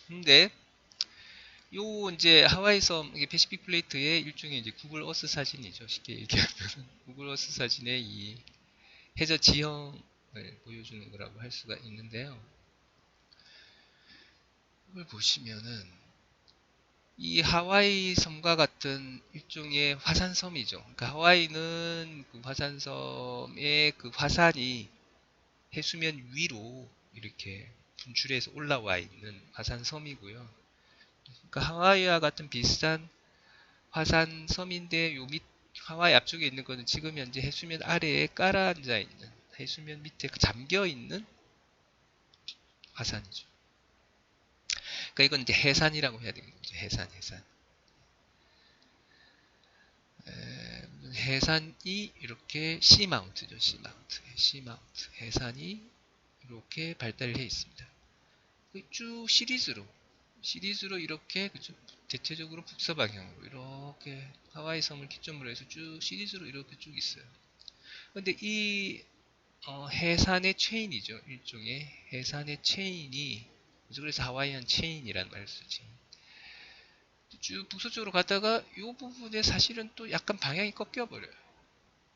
근데 요 이제 하와이 섬 이게 패시픽 플레이트의 일종의 이제 구글 어스 사진이죠. 쉽게 얘기하면 구글 어스 사진의 이 해저 지형을 보여주는 거라고 할 수가 있는데요. 이걸 보시면은 이 하와이 섬과 같은 일종의 화산섬이죠. 그러니까 하와이는 그 화산섬의 그 화산이 해수면 위로 이렇게 분출해서 올라와 있는 화산섬이고요. 그러니까 하와이와 같은 비슷한 화산섬인데 요 밑 하와이 앞쪽에 있는 거는 지금 현재 해수면 아래에 깔아앉아 있는, 해수면 밑에 잠겨 있는 화산이죠. 그러니까 이건 이제 해산이라고 해야 되는 거죠. 해산. 해산이 이렇게 시마운트죠. 시마운트. 해산이 이렇게 발달을 해 있습니다. 쭉 시리즈로 이렇게 그쵸? 대체적으로 북서 방향으로 이렇게 하와이 섬을 기점으로 해서 쭉 시리즈로 이렇게 쭉 있어요. 근데 이 해산의 체인이죠. 일종의 해산의 체인이, 그래서 하와이안 체인이라는 말을 쓰지. 쭉 북서쪽으로 가다가 이 부분에 사실은 또 약간 방향이 꺾여 버려요.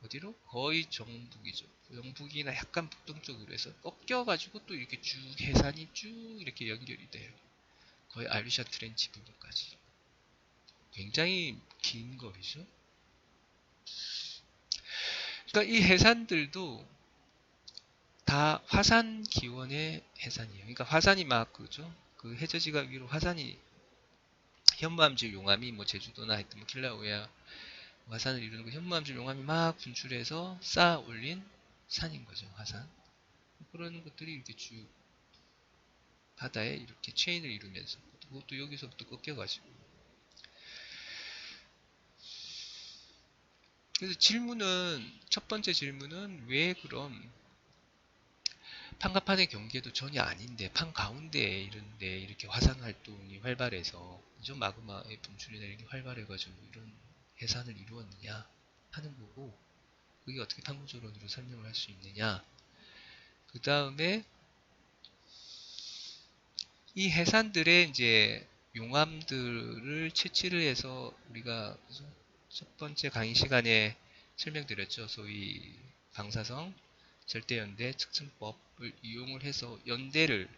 어디로? 거의 정북이죠. 영북이나 약간 북동쪽으로 해서 꺾여가지고 또 이렇게 쭉 해산이 쭉 이렇게 연결이 돼요. 거의 알루샤 트렌치 부분까지. 굉장히 긴 거리죠. 그러니까 이 해산들도 다 화산 기원의 해산이에요. 그러니까 화산이 막 그죠? 그 해저지가 위로 화산이, 현무암질 용암이 뭐 제주도나 하여튼 뭐 킬라우에아 화산을 이루는 거, 현무암질 용암이 막 분출해서 쌓아 올린 산인 거죠, 화산. 그런 것들이 이렇게 쭉 바다에 이렇게 체인을 이루면서, 그것도 여기서부터 꺾여가지고. 그래서 첫 번째 질문은 왜 그럼 판과 판의 경계도 전혀 아닌데 판 가운데에 이런데 이렇게 화산 활동이 활발해서 그죠? 마그마의 분출이나 이렇게 활발해가지고 이런 해산을 이루었느냐 하는 거고, 그게 어떻게 판구조론으로 설명을 할 수 있느냐. 그 다음에 이 해산들의 이제 용암들을 채취를 해서 우리가 첫 번째 강의 시간에 설명드렸죠. 소위 방사성 절대연대 측정법을 이용을 해서 연대를,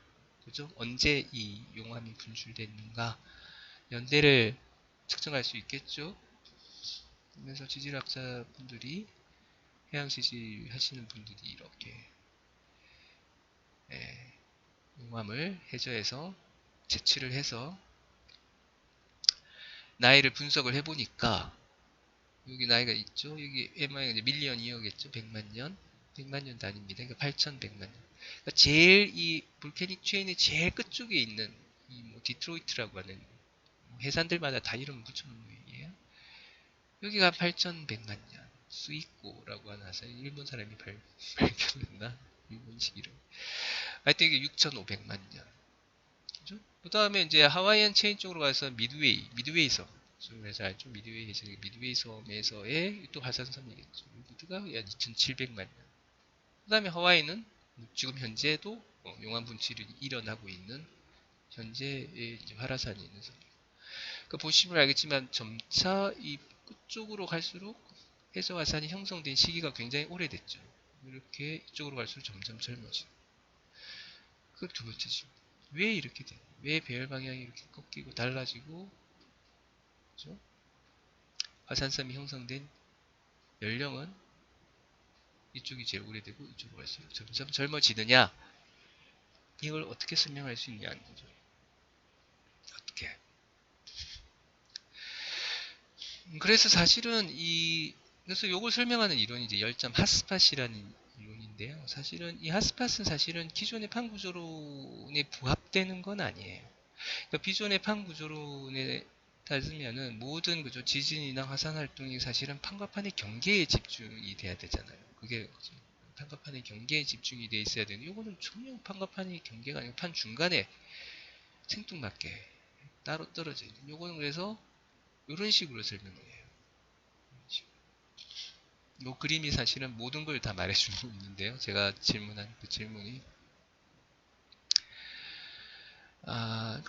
그죠? 언제 이 용암이 분출됐는가 연대를 측정할 수 있겠죠. 그래서 지질학자 분들이 해양 지질 하시는 분들이 이렇게 예, 용암을 해저에서 채취를 해서 나이를 분석을 해보니까 여기 나이가 있죠. 여기 MI가 이제 밀리언 이어겠죠. 100만 년. 100만 년 단위입니다. 그러니까 8,100만 년. 그러니까 제일 이 볼케닉 체인의 제일 끝쪽에 있는 이 뭐 디트로이트라고 하는 해산들마다 다 이름 붙여놓은 모양이에요. 여기가 8,100만 년. 스이코라고 하나 서 일본 사람이 발견했나? 일본식 이름. 하여튼 이게 6,500만 년. 그죠? 그 다음에 이제 하와이안 체인 쪽으로 가서 미드웨이 섬. 그래서 알죠? 미드웨이 섬에서의 또 화산섬이겠죠. 여기가 약 2,700만 년. 그 다음에 하와이는 지금 현재도 용암 분출이 일어나고 있는 현재의 활화산이 있는 섬. 그 보시면 알겠지만 점차 이 끝쪽으로 갈수록 해저 화산이 형성된 시기가 굉장히 오래됐죠. 이렇게 이쪽으로 갈수록 점점 젊어지고. 그 두 번째 질문. 왜 이렇게 돼? 왜 배열 방향이 이렇게 꺾이고 달라지고, 그죠? 화산섬이 형성된 연령은 이쪽이 제일 오래되고 이쪽으로 갈수록 점점 젊어지느냐? 이걸 어떻게 설명할 수 있냐는 거죠. 어떻게? 그래서 사실은 그래서 이걸 설명하는 이론이 이제 열점 핫스팟이라는 이론인데요. 사실은 이 핫스팟은 사실은 기존의 판 구조론에 부합되는 건 아니에요. 그러니까 기존의 판 구조론에 따르면은 모든 그죠 지진이나 화산 활동이 사실은 판과 판의 경계에 집중이 돼야 되잖아요. 그게 판과 판의 경계에 집중이 돼 있어야 되는데 이거는 전혀 판과 판의 경계가 아니고 판 중간에 생뚱맞게 따로 떨어져 있는. 요거는 그래서 이런 식으로 설명을 해요. 요 그림이 사실은 모든 걸 다 말해주고 있는데요. 제가 질문한 그 질문이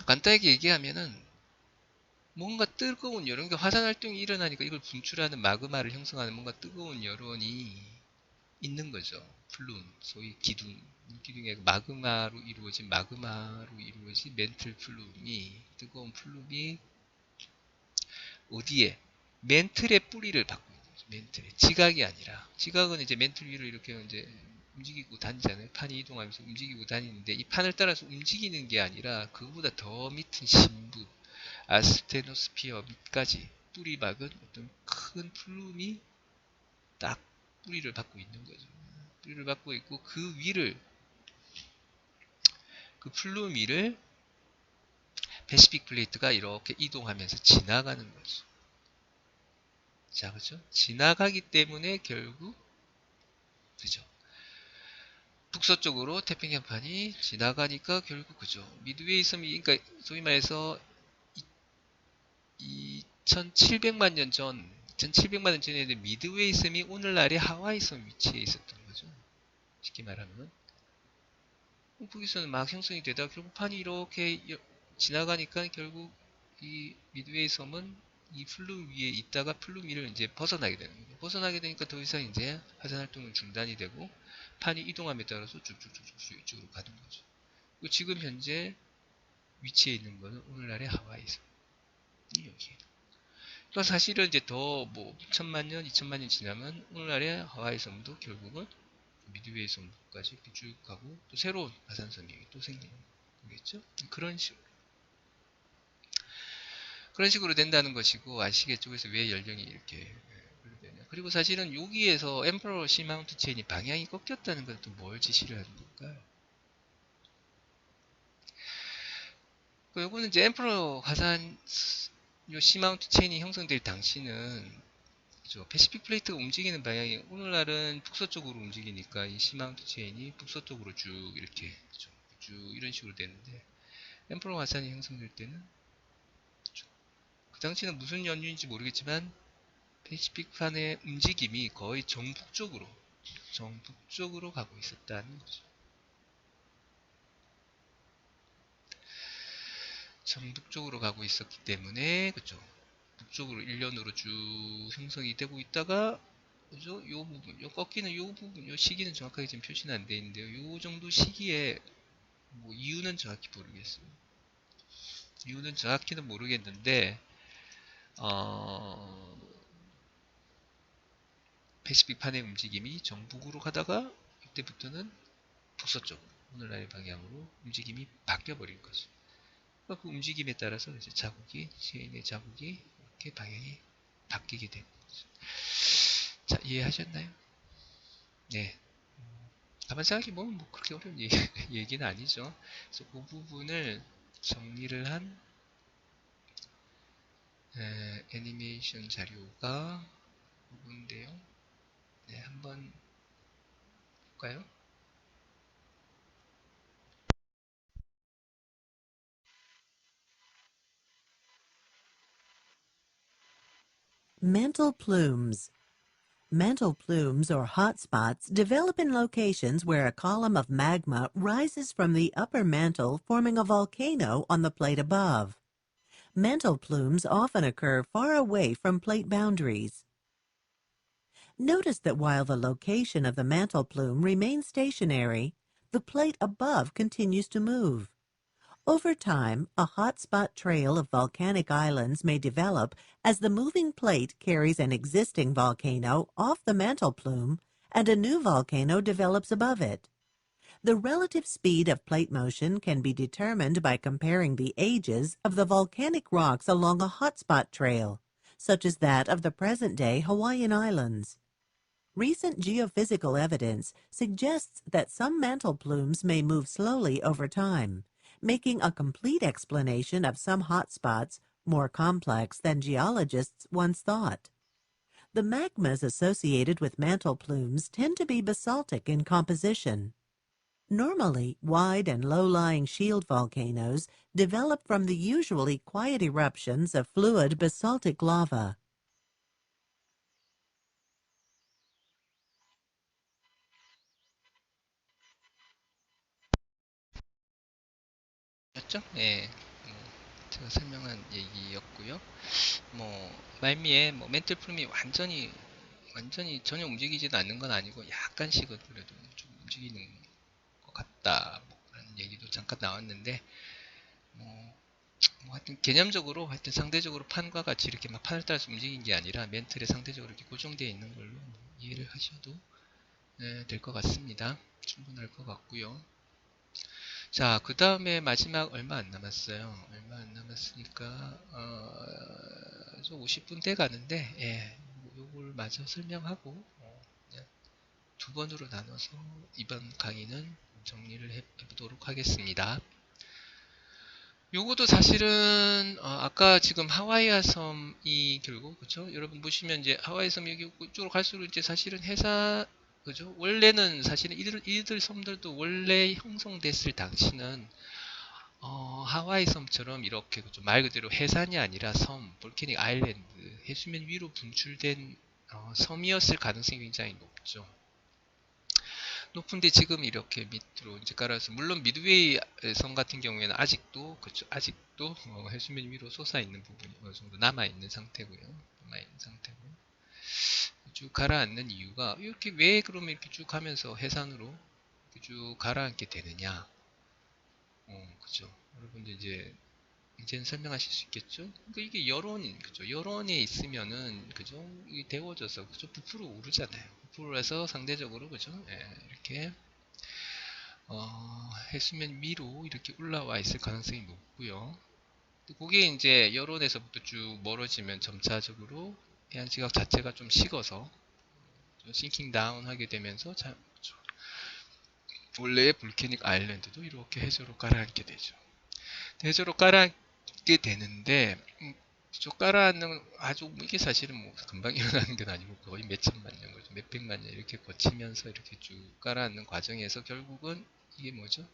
간단하게 얘기하면은 뭔가 뜨거운 여론, 그러니까 화산 활동이 일어나니까 이걸 분출하는 마그마를 형성하는 뭔가 뜨거운 여론이 있는 거죠. 플룸, 소위 기둥, 물기둥의 마그마로 이루어진 멘틀 플룸이 뜨거운 플룸이 어디에 멘틀의 뿌리를 받고 있는 거죠. 멘틀에 지각이 아니라 지각은 이제 멘틀 위로 이렇게 이제 움직이고 다니잖아요. 판이 이동하면서 움직이고 다니는데 이 판을 따라서 움직이는 게 아니라 그거보다 더 밑은 심부 아스테노스피어 밑까지 뿌리박은 어떤 큰 플룸이 딱 뿌리를 받고 있는 거죠. 뿌리를 받고 있고 그 플룸 위를 패시픽 플레이트가 이렇게 이동하면서 지나가는 거죠. 자, 그죠? 지나가기 때문에 결국 그죠? 북서쪽으로 태평양판이 지나가니까 결국 그죠? 미드웨이 섬이 그러니까 소위 말해서 2,700만 년 전, 2,700만 년 전에 미드웨이 섬이 오늘날의 하와이 섬 위치에 있었던 거죠. 쉽게 말하면 거기서는 막 형성이 되다가 결국 판이 이렇게 지나가니까 결국 이 미드웨이 섬은 이 플룸 위에 있다가 플룸 위를 이제 벗어나게 되는 거예요. 벗어나게 되니까 더 이상 이제 화산 활동은 중단이 되고 판이 이동함에 따라서 쭉쭉쭉쭉 이쪽으로 가는 거죠. 그리고 지금 현재 위치에 있는 거는 오늘날의 하와이 섬이 여기에. 그러니까 사실은 이제 더 뭐 1000만 년, 2000만 년 지나면 오늘날의 하와이 섬도 결국은 미드웨이 섬까지 쭉 가고 또 새로운 화산섬이 또 생기는 거겠죠? 그런 식으로 된다는 것이고 아시겠죠? 그래서 왜 연령이 이렇게 되냐. 그리고 사실은 여기에서 엠퍼러 시마운트 체인이 방향이 꺾였다는 건 또 뭘 지시를 하는 걸까요? 요거는 이제 엠퍼러 화산 요 시마운트 체인이 형성될 당시는 그죠? 패시픽 플레이트가 움직이는 방향이 오늘날은 북서쪽으로 움직이니까 이 시마운트 체인이 북서쪽으로 쭉 이렇게 그죠? 쭉 이런 식으로 되는데 엠퍼러 화산이 형성될 때는 그 당시는 무슨 연유인지 모르겠지만 패시픽판의 움직임이 거의 정북쪽으로 가고 있었다는 거죠. 정북쪽으로 가고 있었기 때문에 그죠? 북쪽으로 일련으로 쭉 형성이 되고 있다가 그죠? 요 부분, 요 꺾이는 요 부분, 요 시기는 정확하게 지금 표시는 안 돼 있는데요. 요 정도 시기에 뭐 이유는 정확히 모르겠어요. 이유는 정확히는 모르겠는데 어, 패시픽판의 움직임이 정북으로 가다가 이때부터는 북서쪽 오늘날의 방향으로 움직임이 바뀌어 버린 거죠. 그 움직임에 따라서 이제 자국이 시인의 자국이 이렇게 방향이 바뀌게 되는 거죠. 자, 이해하셨나요? 네. 가만 생각해보면 뭐 그렇게 어려운 얘기는 아니죠. 그래서 그 부분을 정리를 한 애니메이션 자료가 이건데요. 네, 한번 볼까요? Mantle plumes. Mantle plumes or hot spots develop in locations where a column of magma rises from the upper mantle, forming a volcano on the plate above. Mantle plumes often occur far away from plate boundaries. Notice that while the location of the mantle plume remains stationary, the plate above continues to move. Over time, a hotspot trail of volcanic islands may develop as the moving plate carries an existing volcano off the mantle plume and a new volcano develops above it. The relative speed of plate motion can be determined by comparing the ages of the volcanic rocks along a hotspot trail, such as that of the present-day Hawaiian Islands. Recent geophysical evidence suggests that some mantle plumes may move slowly over time, making a complete explanation of some hotspots more complex than geologists once thought. The magmas associated with mantle plumes tend to be basaltic in composition. Normally, wide and low-lying shield volcanoes develop from the usually quiet eruptions of fluid basaltic lava. 였죠? 예. 제가 설명한 얘기였고요. 말미에 멘틀 풀음이 완전히 전혀 움직이지도 않는 건 아니고 약간씩은 그래도 좀 움직이는 것 같다. 라는 얘기도 잠깐 나왔는데, 뭐, 하여튼 개념적으로 하여튼 상대적으로 판과 같이 이렇게 막 판을 따라서 움직인 게 아니라 멘틀에 상대적으로 이렇게 고정되어 있는 걸로 이해를 하셔도 될 것 같습니다. 충분할 것 같고요. 자, 그 다음에 마지막 얼마 안 남았어요. 얼마 안 남았으니까, 50분 돼 가는데, 예, 요걸 마저 설명하고, 그냥 두 번으로 나눠서 이번 강의는 정리를 해보도록 하겠습니다. 요것도 사실은, 아까 지금 하와이아 섬이 결국, 그쵸? 여러분 보시면 이제 하와이 섬 여기 이쪽으로 갈수록 이제 사실은 그죠? 원래는 사실은 이들 섬들도 원래 형성됐을 당시는 하와이 섬처럼 이렇게 말 그대로 해산이 아니라 섬, 볼케닉 아일랜드, 해수면 위로 분출된 섬이었을 가능성이 굉장히 높죠. 높은데 지금 이렇게 밑으로 이제 깔아서 물론 미드웨이 섬 같은 경우에는 아직도 그렇죠. 아직도 해수면 위로 솟아 있는 부분이 어느 정도 남아 있는 상태고요. 남아 있는 상태고 쭉 가라앉는 이유가 이렇게 왜 그러면 이렇게 쭉 하면서 해산으로 쭉 가라앉게 되느냐? 그죠. 여러분들 이제는 설명하실 수 있겠죠? 그러니까 이게 그죠? 여론에 있으면은, 그죠? 이게 데워져서, 그죠? 부풀어 오르잖아요. 부풀어서 상대적으로, 그죠? 예, 이렇게, 해수면 위로 이렇게 올라와 있을 가능성이 높고요. 그게 이제 여론에서부터 쭉 멀어지면 점차적으로 해안지각 자체가 좀 식어서, 싱킹 다운 하게 되면서, 그죠? 원래의 볼케닉 아일랜드도 이렇게 해저로 가라앉게 되죠. 해저로 가라앉게 되는데 쭉 가라앉는 아주 이게 사실은 금방 일어나는 건 아니고 거의 몇 천만 년, 몇 백만 년 이렇게 거치면서 이렇게 쭉 가라앉는 과정에서 결국은 이게 뭐죠?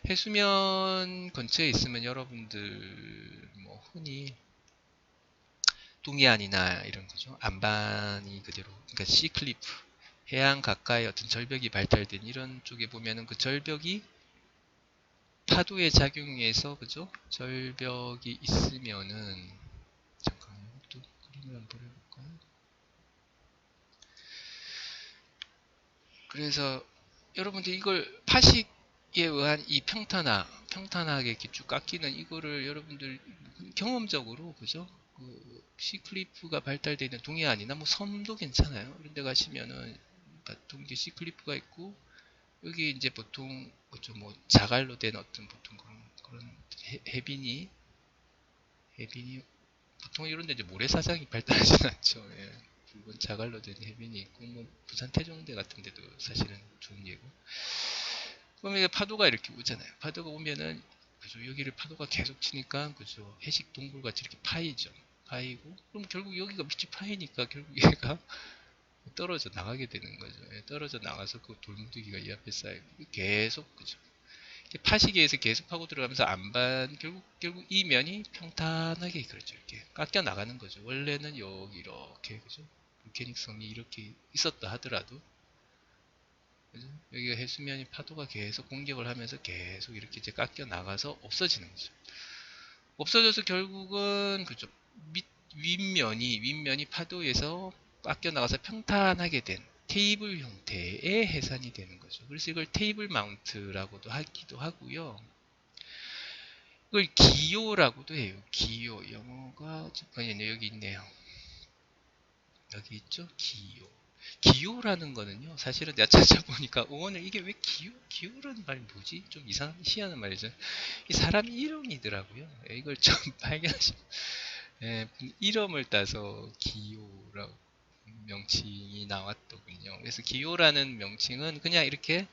해수면 근처에 있으면 여러분들 흔히 뚱이안이나 이런 거죠. 안반이 그대로 그러니까 시클리프 해안 가까이 어떤 절벽이 발달된 이런 쪽에 보면은 그 절벽이 파도의 작용에서 그죠? 절벽이 있으면은 잠깐만요. 또 그림을 한번 해볼까요? 그래서 여러분들 이걸 파식에 의한 이 평탄하게 이렇게 쭉 깎이는 이거를 여러분들 경험적으로 그죠? 그 시클리프가 발달되어 있는 동해안이나 뭐 섬도 괜찮아요. 이런 데 가시면은 보통 이제 시클리프가 있고 여기 이제 보통 그죠 뭐 자갈로 된 어떤 보통 그런 해빈이 보통 이런 데 이제 모래사장이 발달하진 않죠. 예. 붉은 자갈로 된 해변이 있고 뭐 부산 태종대 같은 데도 사실은 좋은 예고. 그러면 이게 파도가 이렇게 오잖아요. 파도가 오면은 그죠 여기를 파도가 계속 치니까 그죠 해식 동굴 같이 이렇게 파이죠. 파이고 그럼 결국 여기가 밑이 파이니까 결국 얘가 떨어져 나가게 되는 거죠. 예, 떨어져 나가서 그 돌무더기가 이 앞에 쌓이고 계속 그죠. 파시계에서 계속 파고 들어가면서 안반 결국 이 면이 평탄하게 그렇죠. 이렇게 깎여 나가는 거죠. 원래는 여기 이렇게 그죠. 볼케닉 섬이 이렇게 있었다 하더라도 그죠? 여기가 해수면이 파도가 계속 공격을 하면서 계속 이렇게 이제 깎여 나가서 없어지는 거죠. 없어져서 결국은 그죠. 윗면이 파도에서 깎여 나가서 평탄하게 된 테이블 형태의 해산이 되는 거죠. 그래서 이걸 테이블 마운트라고도 하기도 하고요. 이걸 기요라고도 해요. 기요. 영어가 잠깐만요. 여기 있네요. 여기 있죠? 기요. 기요라는 거는요. 사실은 내가 찾아보니까 오늘 이게 왜 기요라는 말이 뭐지? 좀 이상한 희한한 말이죠. 이 사람 이름이더라고요. 예, 이걸 좀 발견하시면 예, 이름을 따서 기요라고 명칭이 나왔더군요. 그래서 기요라는 명칭은 그냥 이렇게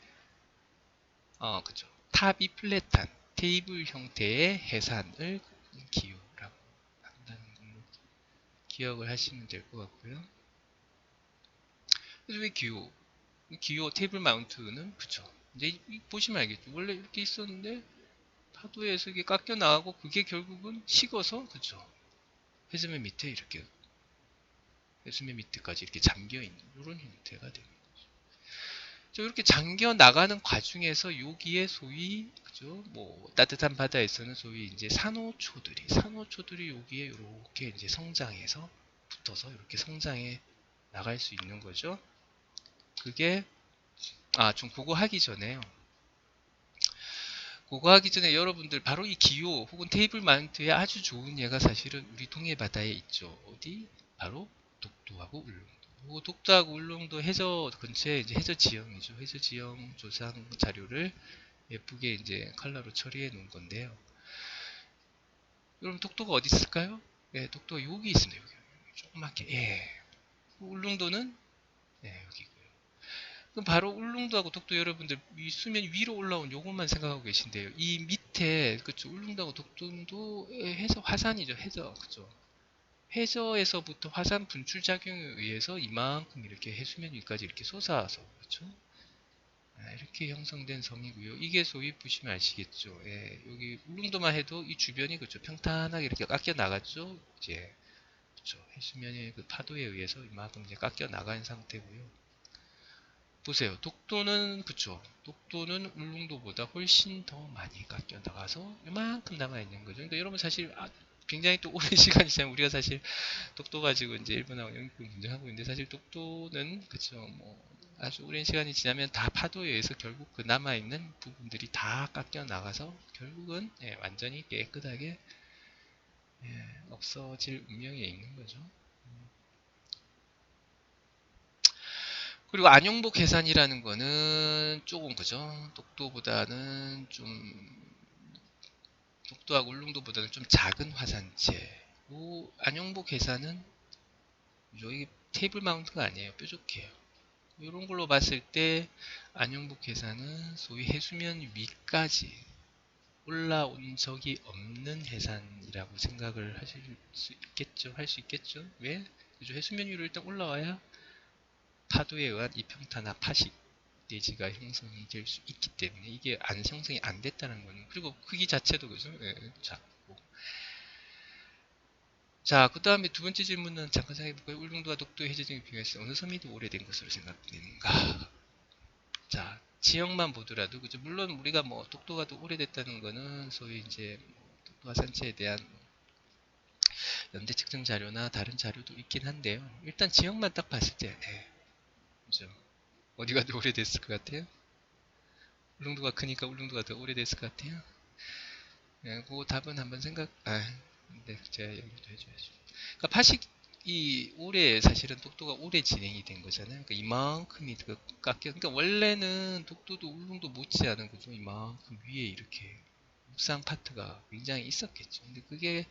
그죠. 탑이 플랫한 테이블 형태의 해산을 기요라고 한다는 걸로 기억을 하시면 될 것 같고요. 그래서 왜 기요? 기요 테이블 마운트는 그쵸. 이제 보시면 알겠죠. 원래 이렇게 있었는데 파도에서 이게 깎여 나가고 그게 결국은 식어서 그쵸. 해수면 밑에 이렇게 해수면 밑에까지 이렇게 잠겨 있는 이런 형태가 됩니다. 이렇게 잠겨 나가는 과정에서 여기에 소위 그죠? 뭐 따뜻한 바다에서는 소위 이제 산호초들이 여기에 이렇게 이제 성장해서 붙어서 이렇게 성장해 나갈 수 있는 거죠. 그게 좀 그거 하기 전에요. 그거 하기 전에 여러분들 바로 이 기호 혹은 테이블 마운트에 아주 좋은 예가 사실은 우리 동해 바다에 있죠. 어디? 바로 독도하고 울릉도. 독도하고 울릉도 해저 근처에 이제 해저 지형이죠. 해저 지형 조상 자료를 예쁘게 이제 컬러로 처리해 놓은 건데요. 여러분 독도가 어디 있을까요? 예, 독도가 여기 있습니다. 여기 조그맣게. 예. 울릉도는 여기고요. 그럼 바로 울릉도하고 독도 여러분들 이 수면 위로 올라온 요것만 생각하고 계신데요. 이 밑에 그쵸 울릉도하고 독도도 해저 화산이죠. 해저 그죠. 해저에서부터 화산 분출 작용에 의해서 이만큼 이렇게 해수면 위까지 이렇게 솟아서 그렇죠. 이렇게 형성된 섬이고요. 이게 소위 보시면 아시겠죠. 예, 여기 울릉도만 해도 이 주변이 그렇죠. 평탄하게 이렇게 깎여 나갔죠. 이제 그렇죠. 해수면의 그 파도에 의해서 이만큼 이제 깎여 나간 상태고요. 보세요. 독도는 그쵸. 독도는 울릉도보다 훨씬 더 많이 깎여 나가서 이만큼 남아 있는 거죠. 그러니까 여러분 사실 굉장히 또 오랜 시간이 지나면 우리가 사실 독도 가지고 이제 일본하고 영국을 분쟁하고 있는데 사실 독도는 그쵸. 뭐 아주 오랜 시간이 지나면 다 파도에 의해서 결국 그 남아 있는 부분들이 다 깎여 나가서 결국은 완전히 깨끗하게 없어질 운명에 있는 거죠. 그리고 안용복 해산이라는 거는 조금 그죠? 독도하고 울릉도보다는 좀 작은 화산재. 안용복 해산은 여기 테이블 마운트가 아니에요. 뾰족해요. 이런 걸로 봤을 때 안용복 해산은 소위 해수면 위까지 올라온 적이 없는 해산이라고 생각을 하실 수 있겠죠. 할 수 있겠죠. 왜? 그죠? 해수면 위로 일단 올라와야 파도에 의한 이평탄화 파식 내지가 형성이 될 수 있기 때문에 이게 형성이 안 됐다는 거는 그리고 크기 자체도 그죠? 작고. 자, 그 다음에 두 번째 질문은 잠깐 생각해볼까요? 울릉도와 독도의 해저증에 비교해서 어느 섬이 더 오래된 것으로 생각되는가? 자, 지형만 보더라도 그죠? 물론 우리가 뭐 독도가 더 오래됐다는 거는 소위 이제 독도 화산체에 대한 연대 측정 자료나 다른 자료도 있긴 한데요. 일단 지형만 딱 봤을 때, 그죠? 어디가 더 오래됐을 것 같아요? 울릉도가 크니까 울릉도가 더 오래됐을 것 같아요. 그 답은 한번 근데 제가 연결도 해줘야죠. 그러니까 파식이 올해 사실은 독도가 올해 진행이 된 거잖아요. 그러니까 이만큼이 그 깎여. 그러니까 원래는 독도도 울릉도 못지않은 거죠. 이만큼 위에 이렇게 묵상 파트가 굉장히 있었겠죠. 근데 그게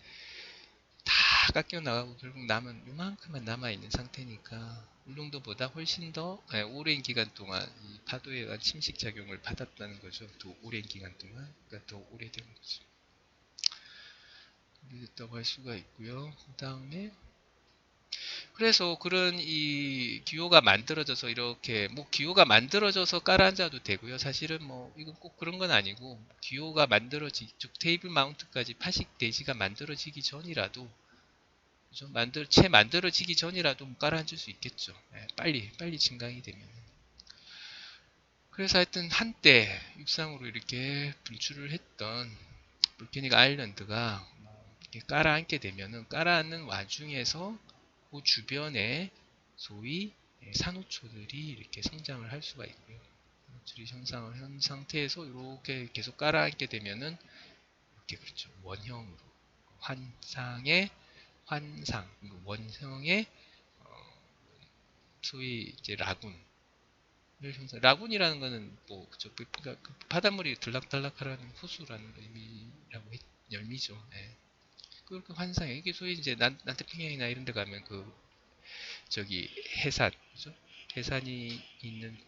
다 깎여 나가고 결국 남은 요만큼만 남아 있는 상태니까 울릉도보다 훨씬 더 오랜 기간 동안 이 파도에 의한 침식 작용을 받았다는 거죠. 더 오랜 기간 동안. 그러니까 더 오래된 거죠. 오래됐다고 할 수가 있고요. 그 다음에 그래서 그런 이 기호가 만들어져서 이렇게 뭐 기호가 만들어져서 깔아앉아도 되고요. 사실은 뭐 이건 꼭 그런 건 아니고 기호가 만들어지 즉 테이블 마운트까지 파식 대지가 만들어지기 전이라도 그죠? 채 만들어지기 전이라도 뭐 깔아앉을 수 있겠죠. 예, 빨리 증강이 되면. 그래서 하여튼 한때 육상으로 이렇게 분출을 했던 볼케닉 아일랜드가 이렇게 깔아앉게 되면은 깔아앉는 와중에서 그 주변에 소위 산호초들이 이렇게 성장을 할 수가 있고요. 산호초들이 형상을 한 상태에서 이렇게 계속 깔아앉게 되면은 이렇게 그렇죠. 원형으로 환상의 환상 원형의 어, 소위 이제 라군을 형성. 라군이라는 거는 뭐 그죠. 그러니까 그 바닷물이 들락달락하라는 호수라는 의미라고 열미죠. 예. 그렇게 환상해. 이게 소위 이제 남태평양이나 이런 데 가면 그 저기 해산 그죠? 해산이 있는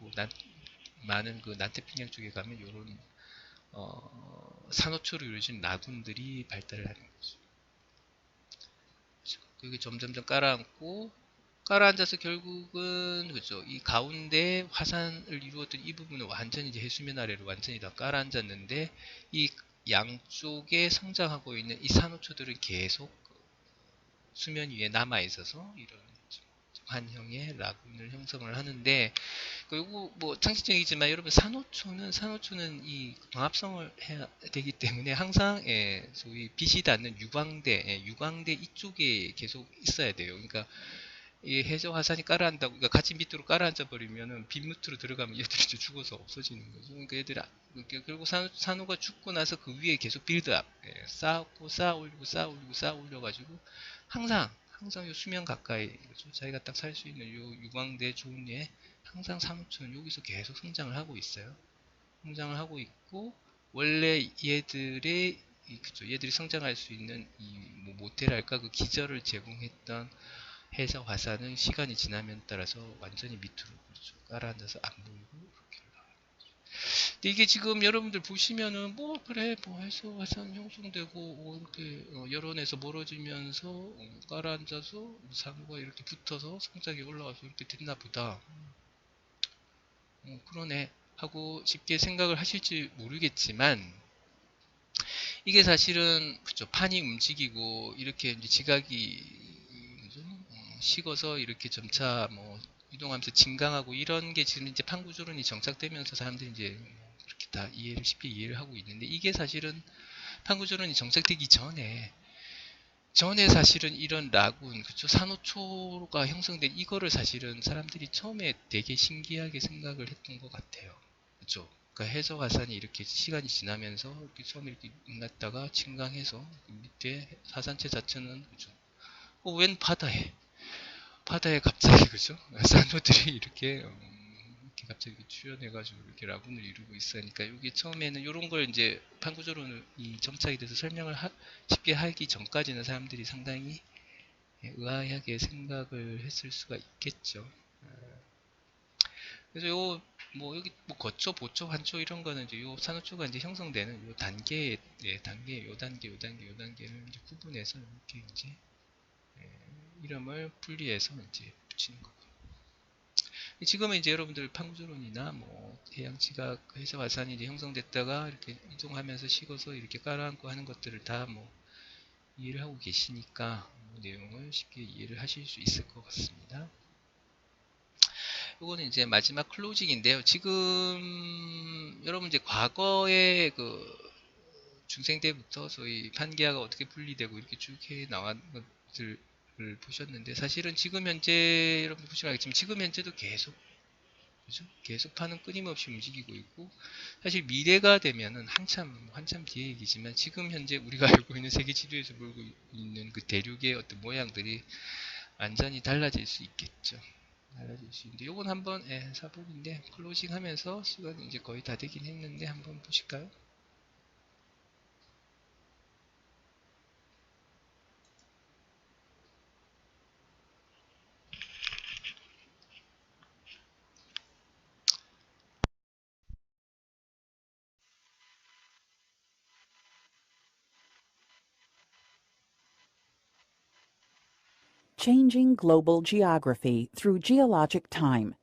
많은 그 남태평양 쪽에 가면 요런 산호초로 이루어진 라군들이 발달을 하는 거죠. 그죠? 그게 점점점 깔아앉고 깔아앉아서 결국은 그죠? 이 가운데 화산을 이루었던 이 부분은 완전히 이제 해수면 아래로 완전히 다 깔아앉았는데 이 양쪽에 성장하고 있는 이 산호초들은 계속 수면 위에 남아 있어서 이런 한형의 라군을 형성을 하는데 그리고 뭐 상식적이지만 여러분 산호초는 이 광합성을 해야 되기 때문에 항상 소위 빛이 닿는 유광대 이쪽에 계속 있어야 돼요. 그러니까 이 해저 화산이 깔아앉다고 그러니까 같이 밑으로 깔아앉아 버리면은 빛 밑으로 들어가면 얘들이 이제 죽어서 없어지는 거죠. 그러니까 얘들이 결국 산호가 죽고 나서 그 위에 계속 빌드업 쌓고 쌓아 올려 가지고 항상 요 수면 가까이 그렇죠? 자기가 딱 살 수 있는 요 유광대 조은에 항상 산호초는 여기서 계속 성장을 하고 있어요. 성장을 하고 있고 원래 그쵸, 얘들이 성장할 수 있는 이뭐 모텔랄까 그 기저를 제공했던 해저 화산은 시간이 지나면 따라서 완전히 밑으로 그렇죠. 깔아앉아서 안 보이고 이렇게 올라가요. 근데 이게 지금 여러분들 보시면은 뭐 그래 뭐 해저 화산 형성되고 이렇게 열원에서 멀어지면서 깔아앉아서 산호가 이렇게 붙어서 성장이 올라와서 이렇게 됐나 보다. 그러네 하고 쉽게 생각을 하실지 모르겠지만 이게 사실은 그쵸 판이 움직이고 이렇게 이제 지각이 그죠? 식어서 이렇게 점차 뭐 이동하면서 진강하고 이런 게 지금 이제 판구조론이 정착되면서 사람들이 이제 그렇게 다 쉽게 이해를 하고 있는데 이게 사실은 판구조론이 정착되기 전에 사실은 이런 라군, 그쵸? 산호초가 형성된 이거를 사실은 사람들이 처음에 되게 신기하게 생각을 했던 것 같아요. 그쵸? 그러니까 해저 화산이 이렇게 시간이 지나면서 이렇게 처음에 이렇게 났다가 침강해서 밑에 화산체 자체는 그죠? 웬 바다에 갑자기 그죠? 산호들이 이렇게 갑자기 출현해가지고 이렇게 라군을 이루고 있으니까 여기 처음에는 이런 걸 이제 판구조론이 정착이 돼서 쉽게 하기 전까지는 사람들이 상당히 의아하게 생각을 했을 수가 있겠죠. 그래서 뭐 여기 뭐 거초, 보초, 환초 이런 거는 이제 요 산호초가 이제 형성되는 요 요 단계를 이제 구분해서 이렇게 이제 이름을 분리해서 이제 붙이는 거고. 지금은 이제 여러분들 판구조론이나 뭐 해양지각 해저 화산이 이제 형성됐다가 이렇게 이동하면서 식어서 이렇게 깔아앉고 하는 것들을 다 뭐 이해를 하고 계시니까 내용을 쉽게 이해를 하실 수 있을 것 같습니다. 이거는 이제 마지막 클로징인데요. 지금 여러분 이제 과거에 그 중생 때부터 소위 판기하가 어떻게 분리되고 이렇게 쭉 해 나온 것들을 보셨는데 사실은 지금 현재 여러분 보시면 알겠지만 지금 현재도 계속 그죠? 계속 판은 끊임없이 움직이고 있고, 사실 미래가 되면은 한참 뒤의 얘기지만, 지금 현재 우리가 알고 있는 세계 지도에서 보고 있는 그 대륙의 어떤 모양들이 완전히 달라질 수 있겠죠. 달라질 수 있는데, 요건 한번 사본인데 클로징 하면서 시간이 이제 거의 다 되긴 했는데 한번 보실까요? Changing Global Geography Through Geologic Time.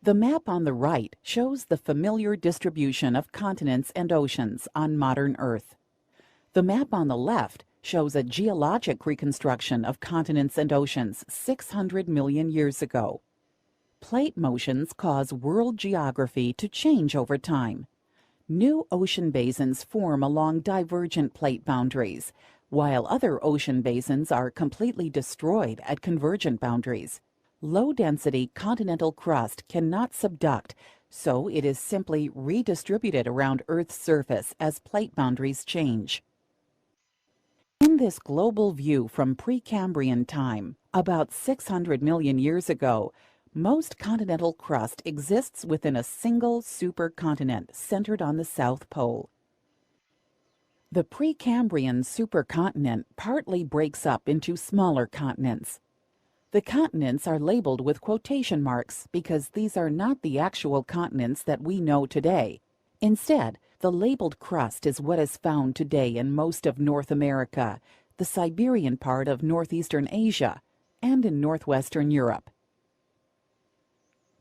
The map on the right shows the familiar distribution of continents and oceans on modern Earth. The map on the left shows a geologic reconstruction of continents and oceans 600 million years ago. Plate motions cause world geography to change over time. New ocean basins form along divergent plate boundaries, while other ocean basins are completely destroyed at convergent boundaries. Low-density continental crust cannot subduct, so it is simply redistributed around Earth's surface as plate boundaries change. In this global view from Precambrian time, about 600 million years ago, most continental crust exists within a single supercontinent centered on the South Pole. The Precambrian supercontinent partly breaks up into smaller continents. The continents are labeled with quotation marks because these are not the actual continents that we know today. Instead, the labeled crust is what is found today in most of North America, the Siberian part of northeastern Asia, and in northwestern Europe.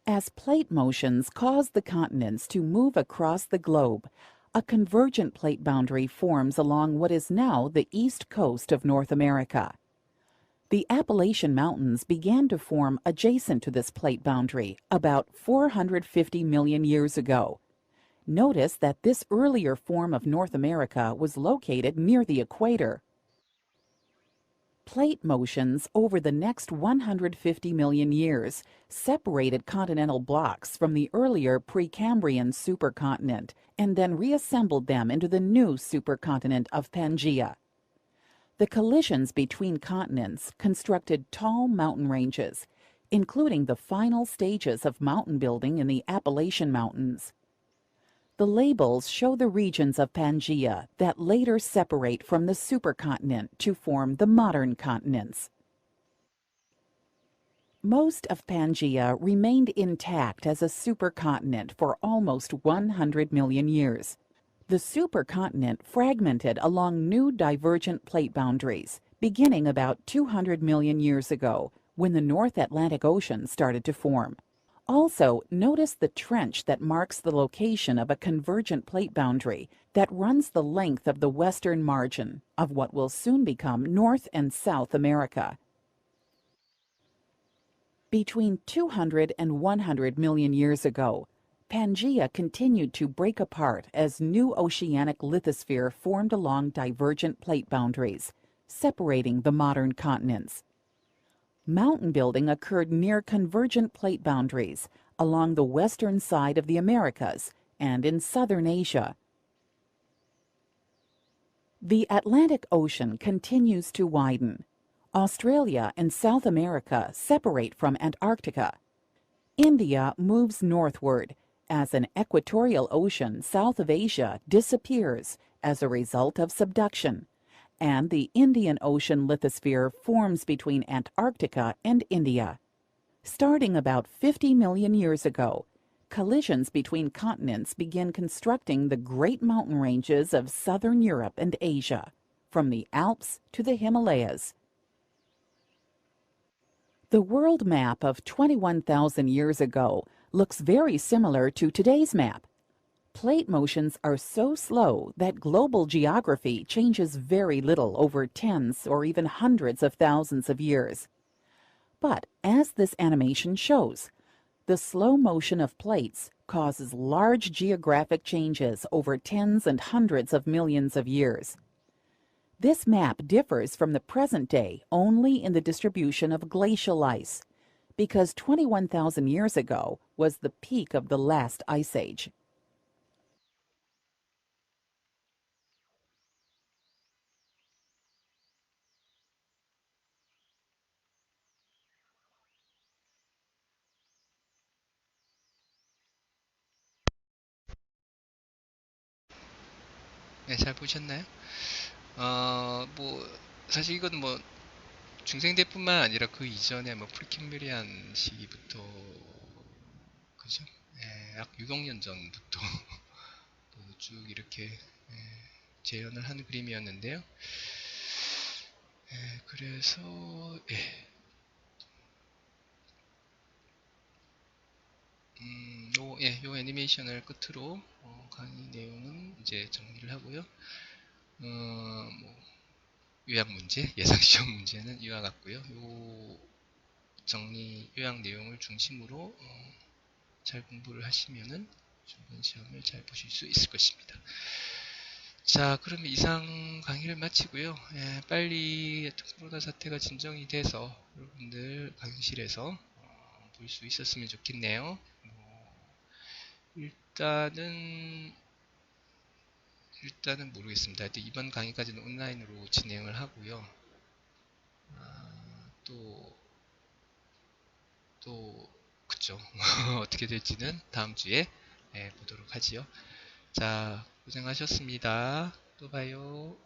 As plate motions cause the continents to move across the globe, a convergent plate boundary forms along what is now the east coast of North America. The Appalachian Mountains began to form adjacent to this plate boundary about 450 million years ago. Notice that this earlier form of North America was located near the equator. Plate motions over the next 150 million years separated continental blocks from the earlier Precambrian supercontinent and then reassembled them into the new supercontinent of Pangaea. The collisions between continents constructed tall mountain ranges, including the final stages of mountain building in the Appalachian Mountains. The labels show the regions of Pangaea that later separate from the supercontinent to form the modern continents. Most of Pangaea remained intact as a supercontinent for almost 100 million years. The supercontinent fragmented along new divergent plate boundaries, beginning about 200 million years ago, when the North Atlantic Ocean started to form. Also, notice the trench that marks the location of a convergent plate boundary that runs the length of the western margin of what will soon become North and South America. Between 200 and 100 million years ago, Pangaea continued to break apart as new oceanic lithosphere formed along divergent plate boundaries, separating the modern continents. Mountain building occurred near convergent plate boundaries along the western side of the Americas and in southern Asia. The Atlantic Ocean continues to widen. Australia and South America separate from Antarctica. India moves northward as an equatorial ocean south of Asia disappears as a result of subduction, and the Indian Ocean lithosphere forms between Antarctica and India. Starting about 50 million years ago, collisions between continents begin constructing the great mountain ranges of southern Europe and Asia, from the Alps to the Himalayas. The world map of 21,000 years ago looks very similar to today's map. Plate motions are so slow that global geography changes very little over tens or even hundreds of thousands of years. But as this animation shows, the slow motion of plates causes large geographic changes over tens and hundreds of millions of years. This map differs from the present day only in the distribution of glacial ice, because 21,000 years ago was the peak of the last ice age. 네, 잘 보셨나요? 뭐 사실 이건 뭐 중생대뿐만 아니라 그 이전에 뭐 프리캠브리안 시기부터 그죠? 예, 약 6억 년 전부터 쭉 이렇게 재현을 한 그림이었는데요. 그래서 요 애니메이션을 끝으로 강의 내용은 이제 정리를 하고요. 뭐 요약 문제, 예상 시험 문제는 이와 같고요. 요 정리 요약 내용을 중심으로 잘 공부를 하시면은 중간 시험을 잘 보실 수 있을 것입니다. 자, 그러면 이상 강의를 마치고요. 빨리 코로나 사태가 진정이 돼서 여러분들 강의실에서 볼 수 있었으면 좋겠네요. 일단은 모르겠습니다. 하여튼 이번 강의까지는 온라인으로 진행을 하고요. 그쵸. 어떻게 될지는 다음 주에 보도록 하지요. 자, 고생하셨습니다. 또 봐요.